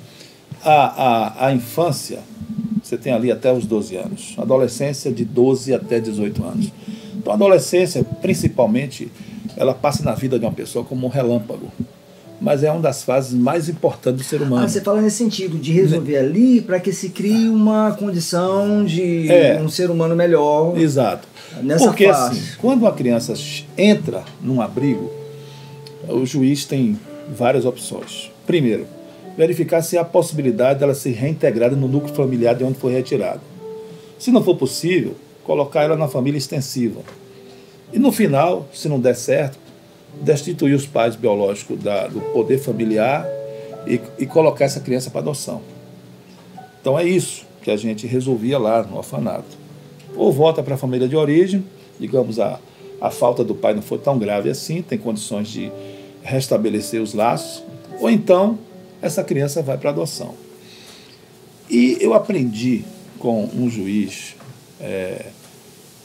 a infância, você tem ali até os 12 anos. A adolescência de 12 até 18 anos. Então a adolescência, principalmente, ela passa na vida de uma pessoa como um relâmpago. Mas é uma das fases mais importantes do ser humano. Você fala nesse sentido, de resolver ali para que se crie uma condição de um ser humano melhor. Exato. Nessa Porque fase. assim, quando uma criança entra num abrigo, o juiz tem várias opções. Primeiro, verificar se há a possibilidade dela ser reintegrada no núcleo familiar de onde foi retirada. Se não for possível, colocar ela na família extensiva. E no final, se não der certo, destituir os pais biológicos do poder familiar e colocar essa criança para adoção. Então é isso que a gente resolvia lá no orfanato. Ou volta para a família de origem, digamos, a falta do pai não foi tão grave assim, tem condições de restabelecer os laços, ou então essa criança vai para adoção. E eu aprendi com um juiz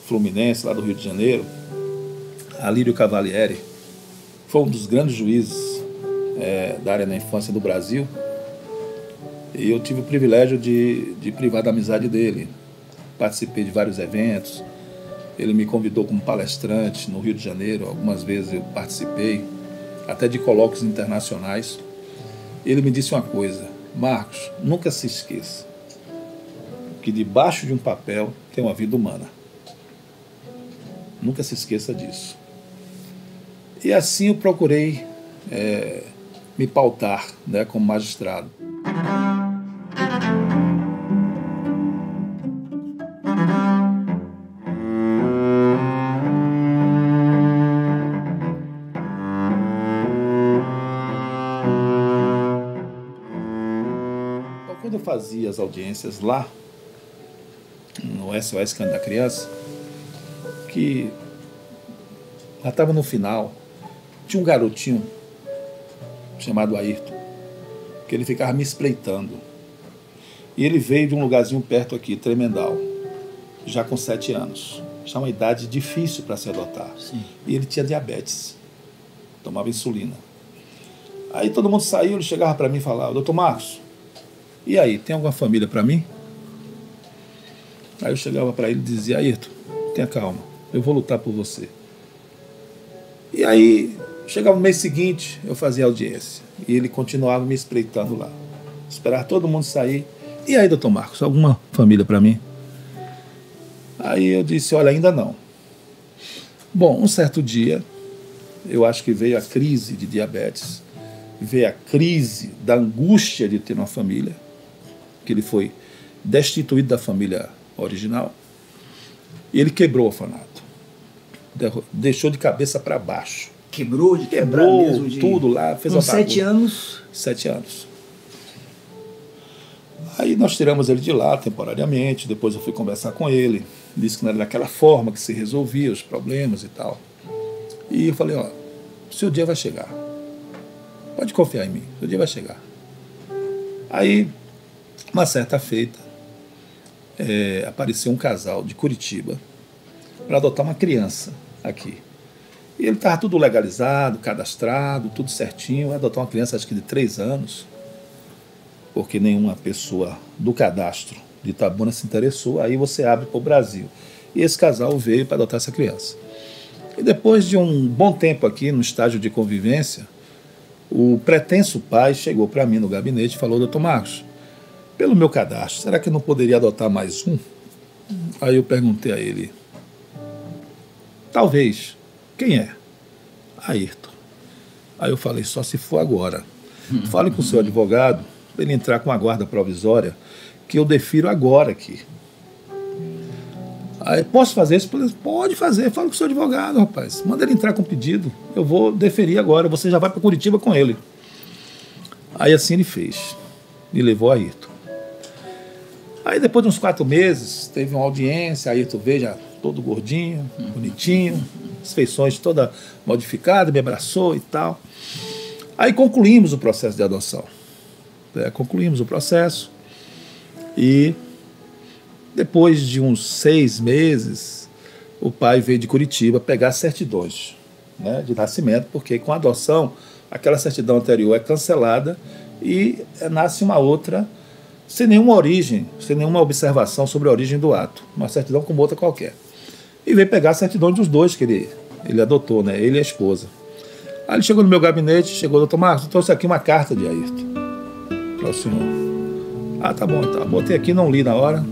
fluminense lá do Rio de Janeiro, Alírio Cavalieri, foi um dos grandes juízes da área da infância do Brasil. E eu tive o privilégio de privar da amizade dele. Participei de vários eventos. Ele me convidou como palestrante no Rio de Janeiro. Algumas vezes eu participei, até de colóquios internacionais. Ele me disse uma coisa: Marcos, nunca se esqueça que debaixo de um papel tem uma vida humana. Nunca se esqueça disso. E assim eu procurei me pautar, né, como magistrado. Então, quando eu fazia as audiências lá, no SOS Canto da Criança, que já estava no final, tinha um garotinho chamado Ayrton, que ele ficava me espreitando. E ele veio de um lugarzinho perto aqui, Tremendal, já com 7 anos. Já uma idade difícil para se adotar. Sim. E ele tinha diabetes, tomava insulina. Aí todo mundo saiu, ele chegava para mim e falava: doutor Marcos, e aí, tem alguma família para mim? Aí eu chegava para ele e dizia: Ayrton, tenha calma, eu vou lutar por você. E aí, chegava no mês seguinte, eu fazia audiência. E ele continuava me espreitando lá. Esperar todo mundo sair. E aí, doutor Marcos, alguma família para mim? Aí eu disse: olha, ainda não. Bom, um certo dia, eu acho que veio a crise de diabetes, veio a crise da angústia de ter uma família, que ele foi destituído da família original, e ele quebrou o orfanato. Deixou de cabeça para baixo. Quebrou de quebrar Quebrou mesmo? tudo lá. Fez com 7 anos? 7 anos. Aí nós tiramos ele de lá temporariamente, depois eu fui conversar com ele, disse que não era daquela forma que se resolvia os problemas e tal. E eu falei: ó, o seu dia vai chegar. Pode confiar em mim, o seu dia vai chegar. Aí, uma certa feita, apareceu um casal de Curitiba para adotar uma criança aqui. E ele estava tudo legalizado, cadastrado, tudo certinho. Vai adotar uma criança, acho que de 3 anos, porque nenhuma pessoa do cadastro de Itabuna se interessou. Aí você abre para o Brasil. E esse casal veio para adotar essa criança. E depois de um bom tempo aqui, no estágio de convivência, o pretenso pai chegou para mim no gabinete e falou: doutor Marcos, pelo meu cadastro, será que eu não poderia adotar mais um? Aí eu perguntei a ele: talvez. Quem é? Ayrton. Aí eu falei: só se for agora. Fale com o seu advogado para ele entrar com a guarda provisória, que eu defiro agora aqui. Aí, posso fazer isso? Pode fazer, fala com o seu advogado, rapaz. Manda ele entrar com o pedido. Eu vou deferir agora, você já vai para Curitiba com ele. Aí assim ele fez. E levou a Ayrton. Aí depois de uns 4 meses, teve uma audiência, a Ayrton veio já todo gordinho, bonitinho, as feições toda modificada, me abraçou e tal. Aí concluímos o processo de adoção. Concluímos o processo e depois de uns 6 meses, o pai veio de Curitiba pegar certidões, né, de nascimento, porque com a adoção, aquela certidão anterior é cancelada e nasce uma outra sem nenhuma origem, sem nenhuma observação sobre a origem do ato. Uma certidão como outra qualquer. E veio pegar a certidão dos dois que ele adotou, né, ele e a esposa. Aí ele chegou no meu gabinete, chegou: doutor Marcos, eu trouxe aqui uma carta de Ayrton para o senhor. Ah, tá bom, tá. Botei aqui, não li na hora,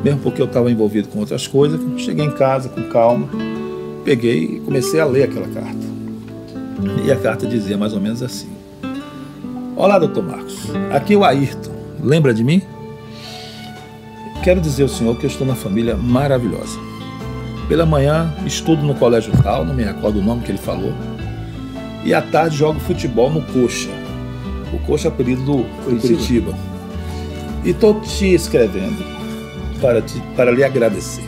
mesmo porque eu estava envolvido com outras coisas. Cheguei em casa com calma, peguei e comecei a ler aquela carta. E a carta dizia mais ou menos assim: olá, doutor Marcos, aqui é o Ayrton, lembra de mim? Quero dizer ao senhor que eu estou numa família maravilhosa. Pela manhã estudo no colégio tal, não me recordo o nome que ele falou, e à tarde jogo futebol no Coxa. O Coxa é apelido do Curitiba. E estou te escrevendo para lhe agradecer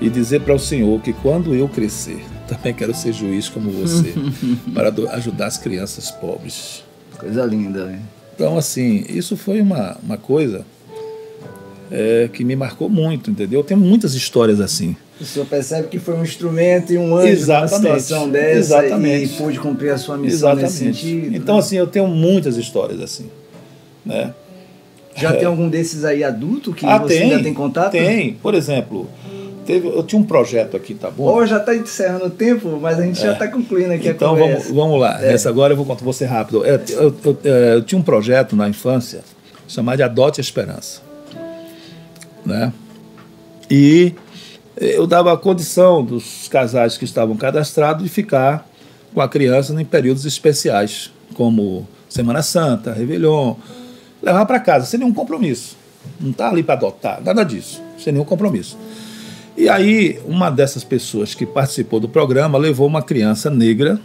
e dizer para o senhor que quando eu crescer, também quero ser juiz como você, para ajudar as crianças pobres. Coisa linda, né? Então, assim, isso foi uma coisa que me marcou muito, entendeu? Eu tenho muitas histórias assim. O senhor percebe que foi um instrumento e um anjo numa situação dessa e pôde cumprir a sua missão nesse sentido. Então, assim, eu tenho muitas histórias assim, né? Já tem algum desses aí adulto que você ainda tem contato? Tem. Por exemplo, eu tinha um projeto aqui, tá bom? Já está encerrando o tempo, mas a gente já está concluindo aqui então, a conversa. Então, vamos lá. Essa agora eu vou ser rápido. Eu tinha um projeto na infância chamado de Adote a Esperança, né? E eu dava a condição dos casais que estavam cadastrados de ficar com a criança em períodos especiais, como Semana Santa, Réveillon, levar para casa, sem nenhum compromisso. Não está ali para adotar, nada disso, sem nenhum compromisso. E aí, uma dessas pessoas que participou do programa levou uma criança negra,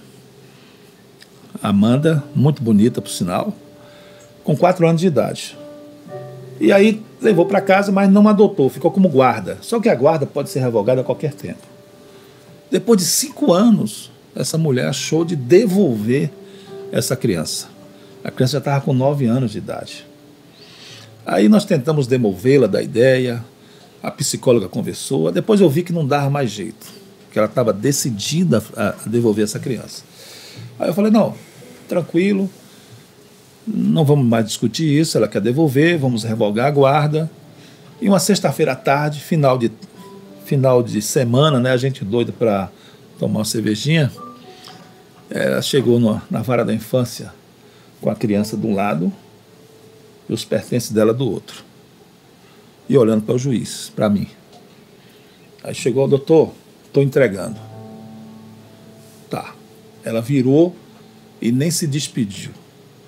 Amanda, muito bonita, por sinal, com 4 anos de idade. E aí levou para casa, mas não adotou, ficou como guarda. Só que a guarda pode ser revogada a qualquer tempo. Depois de 5 anos, essa mulher achou de devolver essa criança. A criança já estava com 9 anos de idade. Aí nós tentamos demovê-la da ideia, a psicóloga conversou, depois eu vi que não dava mais jeito, que ela estava decidida a devolver essa criança. Aí eu falei, não, tranquilo, não vamos mais discutir isso, ela quer devolver, vamos revogar a guarda. E uma sexta-feira à tarde, final de semana, né, a gente doido para tomar uma cervejinha, ela chegou na vara da infância com a criança de um lado e os pertences dela do outro. E olhando para o juiz, para mim. Aí chegou, doutor, estou entregando. Tá. Ela virou e nem se despediu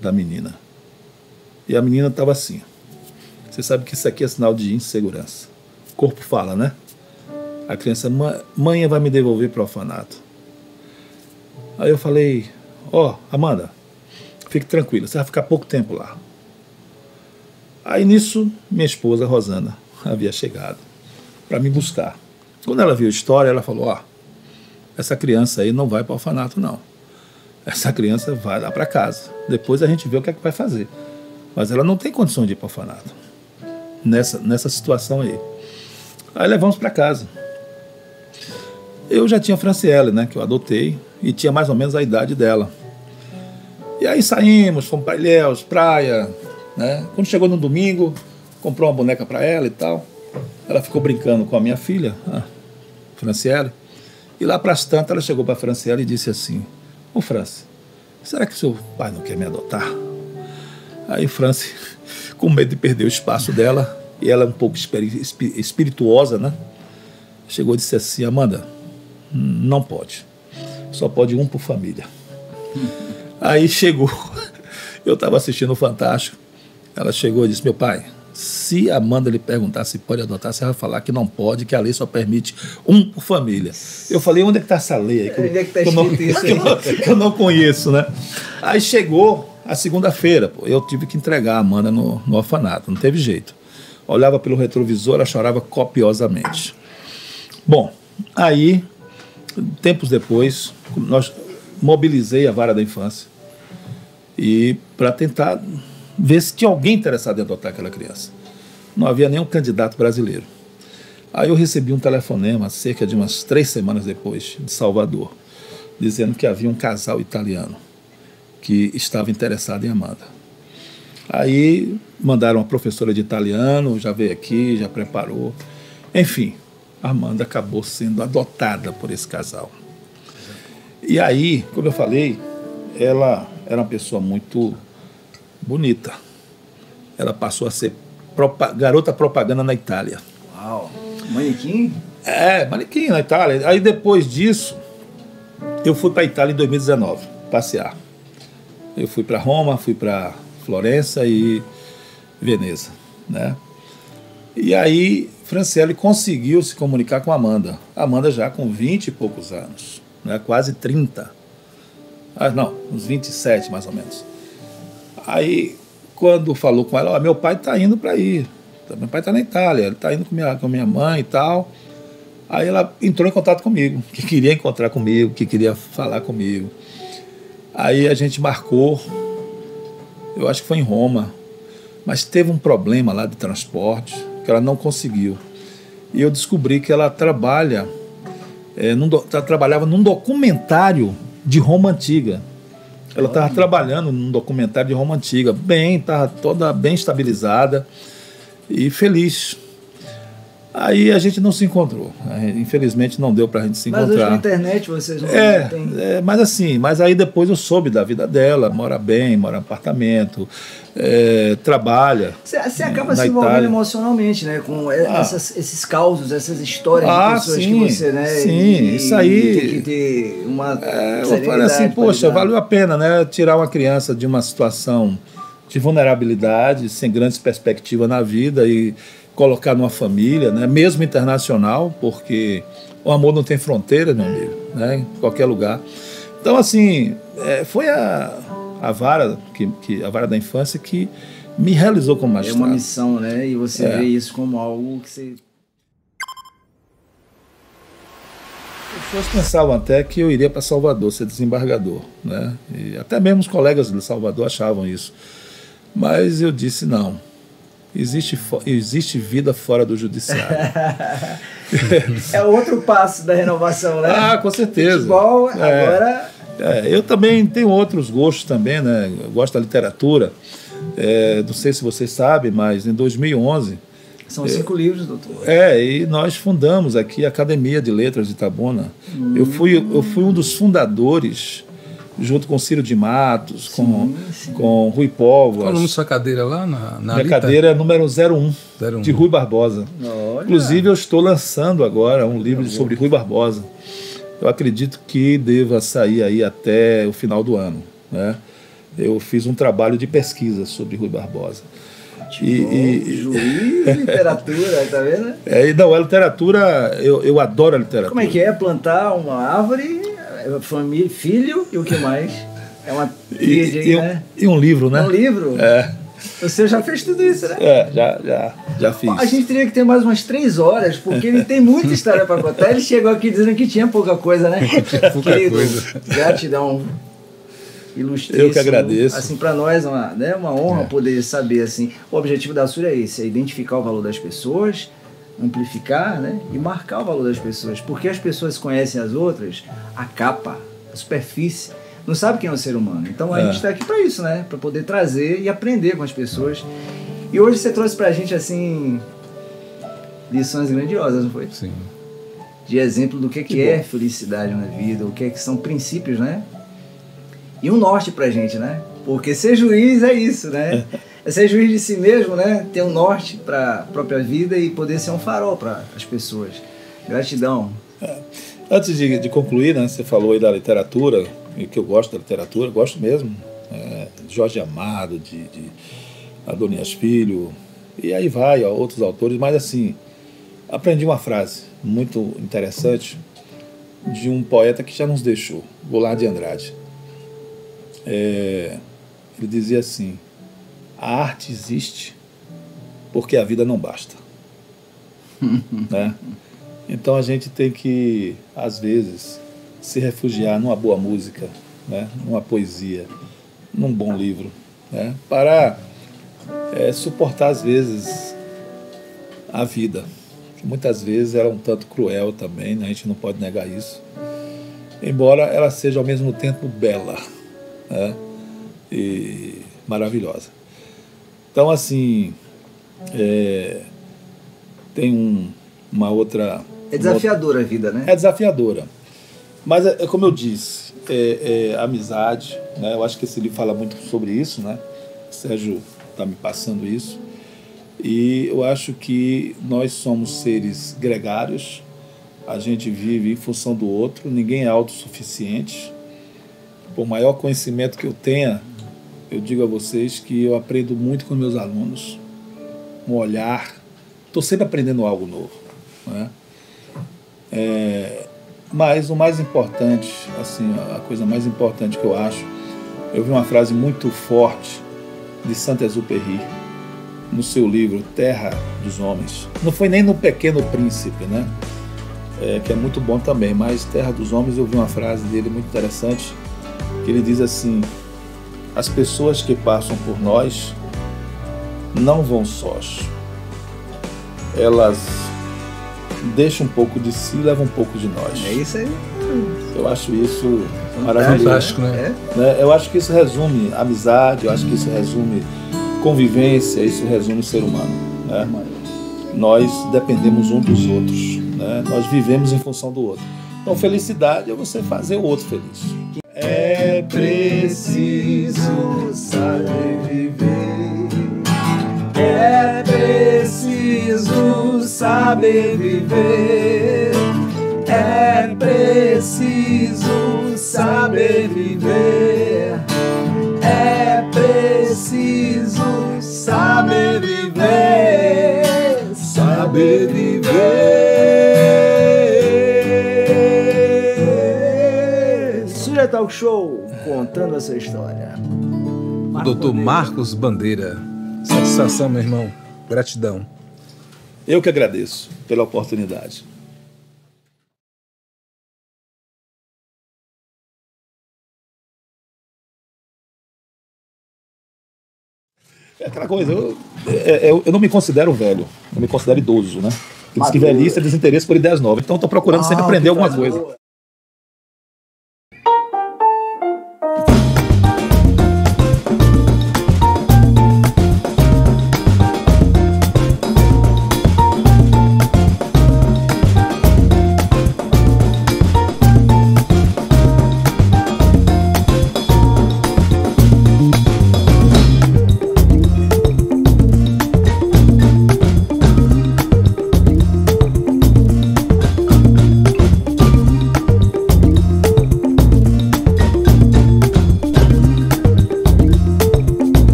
da menina. E a menina estava assim. Você sabe que isso aqui é sinal de insegurança. O corpo fala, né? A criança, mãe vai me devolver para o orfanato. Aí eu falei, Amanda, fique tranquila, você vai ficar pouco tempo lá. Aí nisso, minha esposa, Rosana, havia chegado para me buscar. Quando ela viu a história, ela falou, essa criança aí não vai para o orfanato, não. Essa criança vai lá para casa. Depois a gente vê o que é que vai fazer. Mas ela não tem condição de ir para o orfanato. Nessa situação aí. Aí levamos para casa. Eu já tinha a Franciele, né, que eu adotei, e tinha mais ou menos a idade dela. E aí saímos, fomos para Ilhéus, praia, né? Quando chegou no domingo, comprou uma boneca para ela e tal. Ela ficou brincando com a minha filha, a Franciele. E lá para as tantas, ela chegou para a Franciele e disse assim, Franci, será que seu pai não quer me adotar? Aí Franci, com medo de perder o espaço dela, e ela é um pouco espirituosa, né? Chegou e disse assim, Amanda, não pode. Só pode um por família. Aí chegou, eu estava assistindo o Fantástico, ela chegou e disse, meu pai, se a Amanda lhe perguntar se pode adotar, você vai falar que não pode, que a lei só permite um por família. Eu falei, onde é que está essa lei aí? Onde é que está escrito isso aí? Que eu não conheço, né? Aí chegou a segunda-feira, eu tive que entregar a Amanda no orfanato, não teve jeito. Olhava pelo retrovisor, ela chorava copiosamente. Bom, aí, tempos depois, nós mobilizei a vara da infância e para tentar ver se tinha alguém interessado em adotar aquela criança. Não havia nenhum candidato brasileiro. Aí eu recebi um telefonema, cerca de umas 3 semanas depois, de Salvador, dizendo que havia um casal italiano que estava interessado em Amanda. Aí mandaram uma professora de italiano, já veio aqui, já preparou. Enfim, a Amanda acabou sendo adotada por esse casal. E aí, como eu falei, ela era uma pessoa muito bonita. Ela passou a ser garota propaganda na Itália. Uau! Manequim? Manequim na Itália. Aí depois disso, eu fui para a Itália em 2019, passear. Eu fui para Roma, fui para Florença e Veneza, né? E aí, Franciele conseguiu se comunicar com a Amanda. A Amanda já com 20 e poucos anos, né? Quase 30. Não, uns 27 mais ou menos. Aí, quando falou com ela, meu pai está indo para ir. Meu pai está na Itália, ele está indo com minha mãe e tal. Aí ela entrou em contato comigo, que queria encontrar comigo, que queria falar comigo. Aí a gente marcou, eu acho que foi em Roma, mas teve um problema lá de transporte, que ela não conseguiu. e eu descobri que ela trabalhava num documentário de Roma Antiga. Ela estava trabalhando num documentário de Roma Antiga, estava toda bem estabilizada e feliz. Aí a gente não se encontrou. Infelizmente não deu pra gente se encontrar. Mas hoje na internet vocês não têm... Mas aí depois eu soube da vida dela, mora bem, mora em apartamento, trabalha. Você acaba se envolvendo emocionalmente, né? Com esses causos, essas histórias de pessoas que você, né? Sim, isso aí. Tem que ter uma eu falei assim, poxa, valeu a pena, né? Tirar uma criança de uma situação de vulnerabilidade, sem grandes perspectivas na vida e colocar numa família, né, mesmo internacional, porque o amor não tem fronteira, meu amigo, né, em qualquer lugar. Então, assim, foi a vara a vara da infância que me realizou como magistrado. É uma missão, né? E você vê isso como algo que você... As pessoas pensavam até que eu iria para Salvador ser desembargador, né? E até mesmo os colegas de Salvador achavam isso. Mas eu disse não. Existe vida fora do judiciário. É outro passo da renovação, né? Ah, com certeza. Futebol, agora... eu também tenho outros gostos também, né? Eu gosto da literatura. Não sei se vocês sabem, mas em 2011... São 5 livros, doutor. E nós fundamos aqui a Academia de Letras de Itabuna. Eu fui um dos fundadores, junto com Ciro de Matos, com Rui Povas. Qual o nome da sua cadeira lá? Minha cadeira é número 01, de Rui Barbosa. Olha. Inclusive, eu estou lançando agora um livro sobre Rui Barbosa. Eu acredito que deva sair aí até o final do ano, né? Eu fiz um trabalho de pesquisa sobre Rui Barbosa. Juiz, literatura, tá vendo? Não, a literatura, eu adoro a literatura. Como é que é plantar uma árvore, família, filho e o que mais? É uma tríade aí, né? E um livro, né? Um livro? Você já fez tudo isso, né? Já fiz. A gente teria que ter mais umas 3 horas, porque ele tem muita história para contar. Ele chegou aqui dizendo que tinha pouca coisa, né? Querido, gratidão. Ilustríssimo. Eu que agradeço. Assim, para nós é uma honra poder saber, assim, o objetivo da Assur é esse, é identificar o valor das pessoas, amplificar, né, e marcar o valor das pessoas, porque as pessoas conhecem as outras, a capa, a superfície, não sabe quem é o ser humano. Então a gente está aqui para isso, né, para poder trazer e aprender com as pessoas. E hoje você trouxe para a gente, assim, lições grandiosas, não foi? Sim. De exemplo do que é felicidade na vida, o que são princípios, né? E um norte pra gente, né? Porque ser juiz é isso, né? É ser juiz de si mesmo, né? Ter um norte para a própria vida e poder ser um farol para as pessoas. Gratidão. Antes de concluir, né? Você falou aí da literatura, e que eu gosto da literatura, gosto mesmo. Jorge Amado, de Adonias Filho, e aí vai, outros autores, mas assim, aprendi uma frase muito interessante de um poeta que já nos deixou, Goulart de Andrade. Ele dizia assim: a arte existe porque a vida não basta. Né? Então a gente tem que, às vezes, se refugiar numa boa música, né? Numa poesia, num bom livro, né? Para suportar, às vezes, a vida, que muitas vezes ela é um tanto cruel também, né? A gente não pode negar isso, embora ela seja ao mesmo tempo bela, né? E maravilhosa. Então, assim, tem uma outra... É desafiadora a vida, né? É desafiadora. Mas, como eu disse, amizade, né? Eu acho que esse livro fala muito sobre isso, né? O Sérgio está me passando isso. E eu acho que nós somos seres gregários, a gente vive em função do outro, ninguém é autossuficiente. Por maior conhecimento que eu tenha, eu digo a vocês que eu aprendo muito com meus alunos, um olhar, estou sempre aprendendo algo novo, né? Mas o mais importante, assim, a coisa mais importante que eu acho, eu vi uma frase muito forte de Saint-Exupéry no seu livro Terra dos Homens. Não foi nem no Pequeno Príncipe, né? Que é muito bom também, mas Terra dos Homens eu vi uma frase dele muito interessante, que ele diz assim: as pessoas que passam por nós não vão sós, elas deixa um pouco de si, leva um pouco de nós. É isso aí. Eu acho isso maravilhoso. Fantástico, né? Eu acho que isso resume amizade, eu acho que isso resume convivência, isso resume o ser humano. Né? Nós dependemos um dos outros, né? Nós vivemos em função do outro. Então, felicidade é você fazer o outro feliz. É preciso saber viver. É preciso saber viver. É preciso saber viver. É preciso saber viver. Saber viver. Suja Talk Show, contando a sua história. O Dr. Marcos Bandeira. Satisfação, meu irmão. Gratidão. Eu que agradeço pela oportunidade. É aquela coisa, eu não me considero velho, eu me considero idoso, né? Diz que velhice é desinteresse por ideias novas, então estou procurando sempre aprender alguma coisa.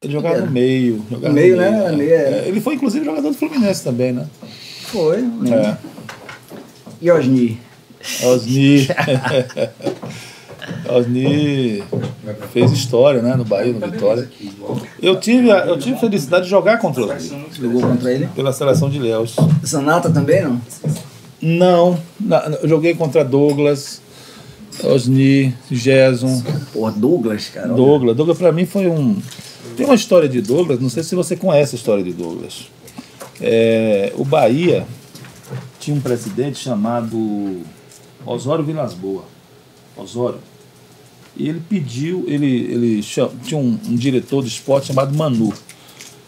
Jogar no meio. No meio, né? Ele foi, inclusive, jogador do Fluminense também, né? Foi, né? E Osni? Osni fez história, né? No Bahia, no Vitória. Eu tive a felicidade de jogar contra o Osni. Jogou contra ele? Pela seleção de Ilhéus. Sanata também, não? Não. Eu joguei contra Douglas, Osni, Gerson. Pô, Douglas, cara. Douglas pra mim foi um... Tem uma história de Douglas, não sei se você conhece a história de Douglas. O Bahia tinha um presidente chamado Osório Vilas Boas. Osório. E ele pediu, tinha um diretor de esporte chamado Manu.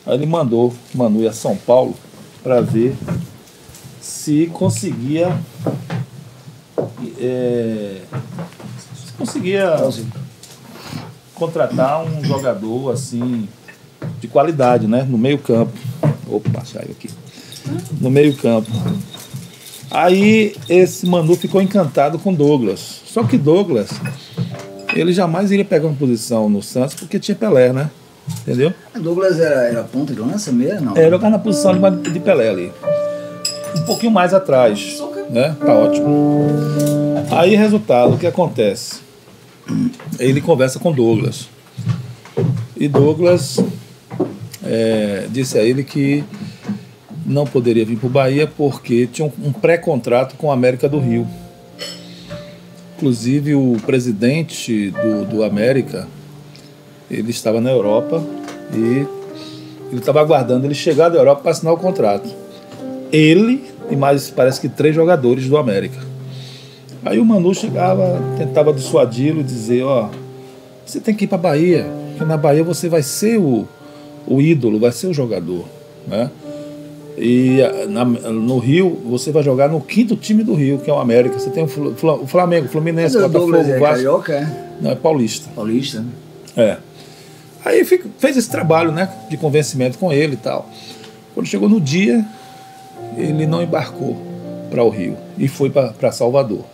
Aí ele mandou Manu ir a São Paulo para ver se conseguia contratar um jogador assim de qualidade, né, no meio-campo. Opa, saiu aqui. No meio-campo. Aí esse Manu ficou encantado com Douglas. Só que Douglas, ele jamais iria pegar uma posição no Santos porque tinha Pelé, né? Entendeu? Douglas era ponta de lança mesmo, não? Jogar na posição de Pelé ali. Um pouquinho mais atrás, né? Tá ótimo. Aí, resultado, o que acontece? Ele conversa com Douglas. E Douglas disse a ele que não poderia vir para o Bahia porque tinha um pré-contrato com a América do Rio. Inclusive o presidente do América, ele estava na Europa e ele estava aguardando ele chegar da Europa para assinar o contrato. Ele e mais, parece que 3 jogadores do América. Aí o Manu chegava, tentava dissuadi-lo e dizer, você tem que ir para a Bahia, porque na Bahia você vai ser o ídolo, vai ser o jogador, né? E no Rio, você vai jogar no 5º time do Rio, que é o América. Você tem o Flamengo, o Fluminense, o Botafogo, o Vasco. Carioca, Não, é paulista. Paulista, né? Aí fez esse trabalho, né, de convencimento com ele e tal. Quando chegou no dia, ele não embarcou para o Rio e foi para Salvador.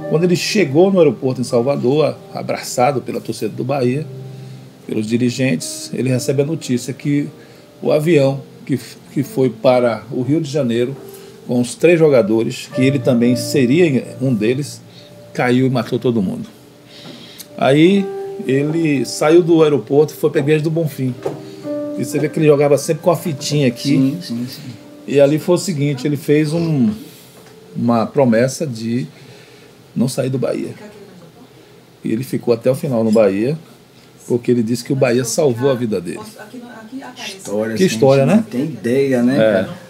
Quando ele chegou no aeroporto em Salvador, abraçado pela torcida do Bahia, pelos dirigentes, ele recebe a notícia que o avião que foi para o Rio de Janeiro, com os 3 jogadores, que ele também seria um deles, caiu e matou todo mundo. Aí ele saiu do aeroporto e foi para a Igreja do Bonfim. E você vê que ele jogava sempre com a fitinha aqui. Sim. E ali foi o seguinte, ele fez uma promessa de não sair do Bahia. E ele ficou até o final no Bahia. porque ele disse que o Bahia salvou a vida dele. História, que história, né? Não tem ideia, né, cara?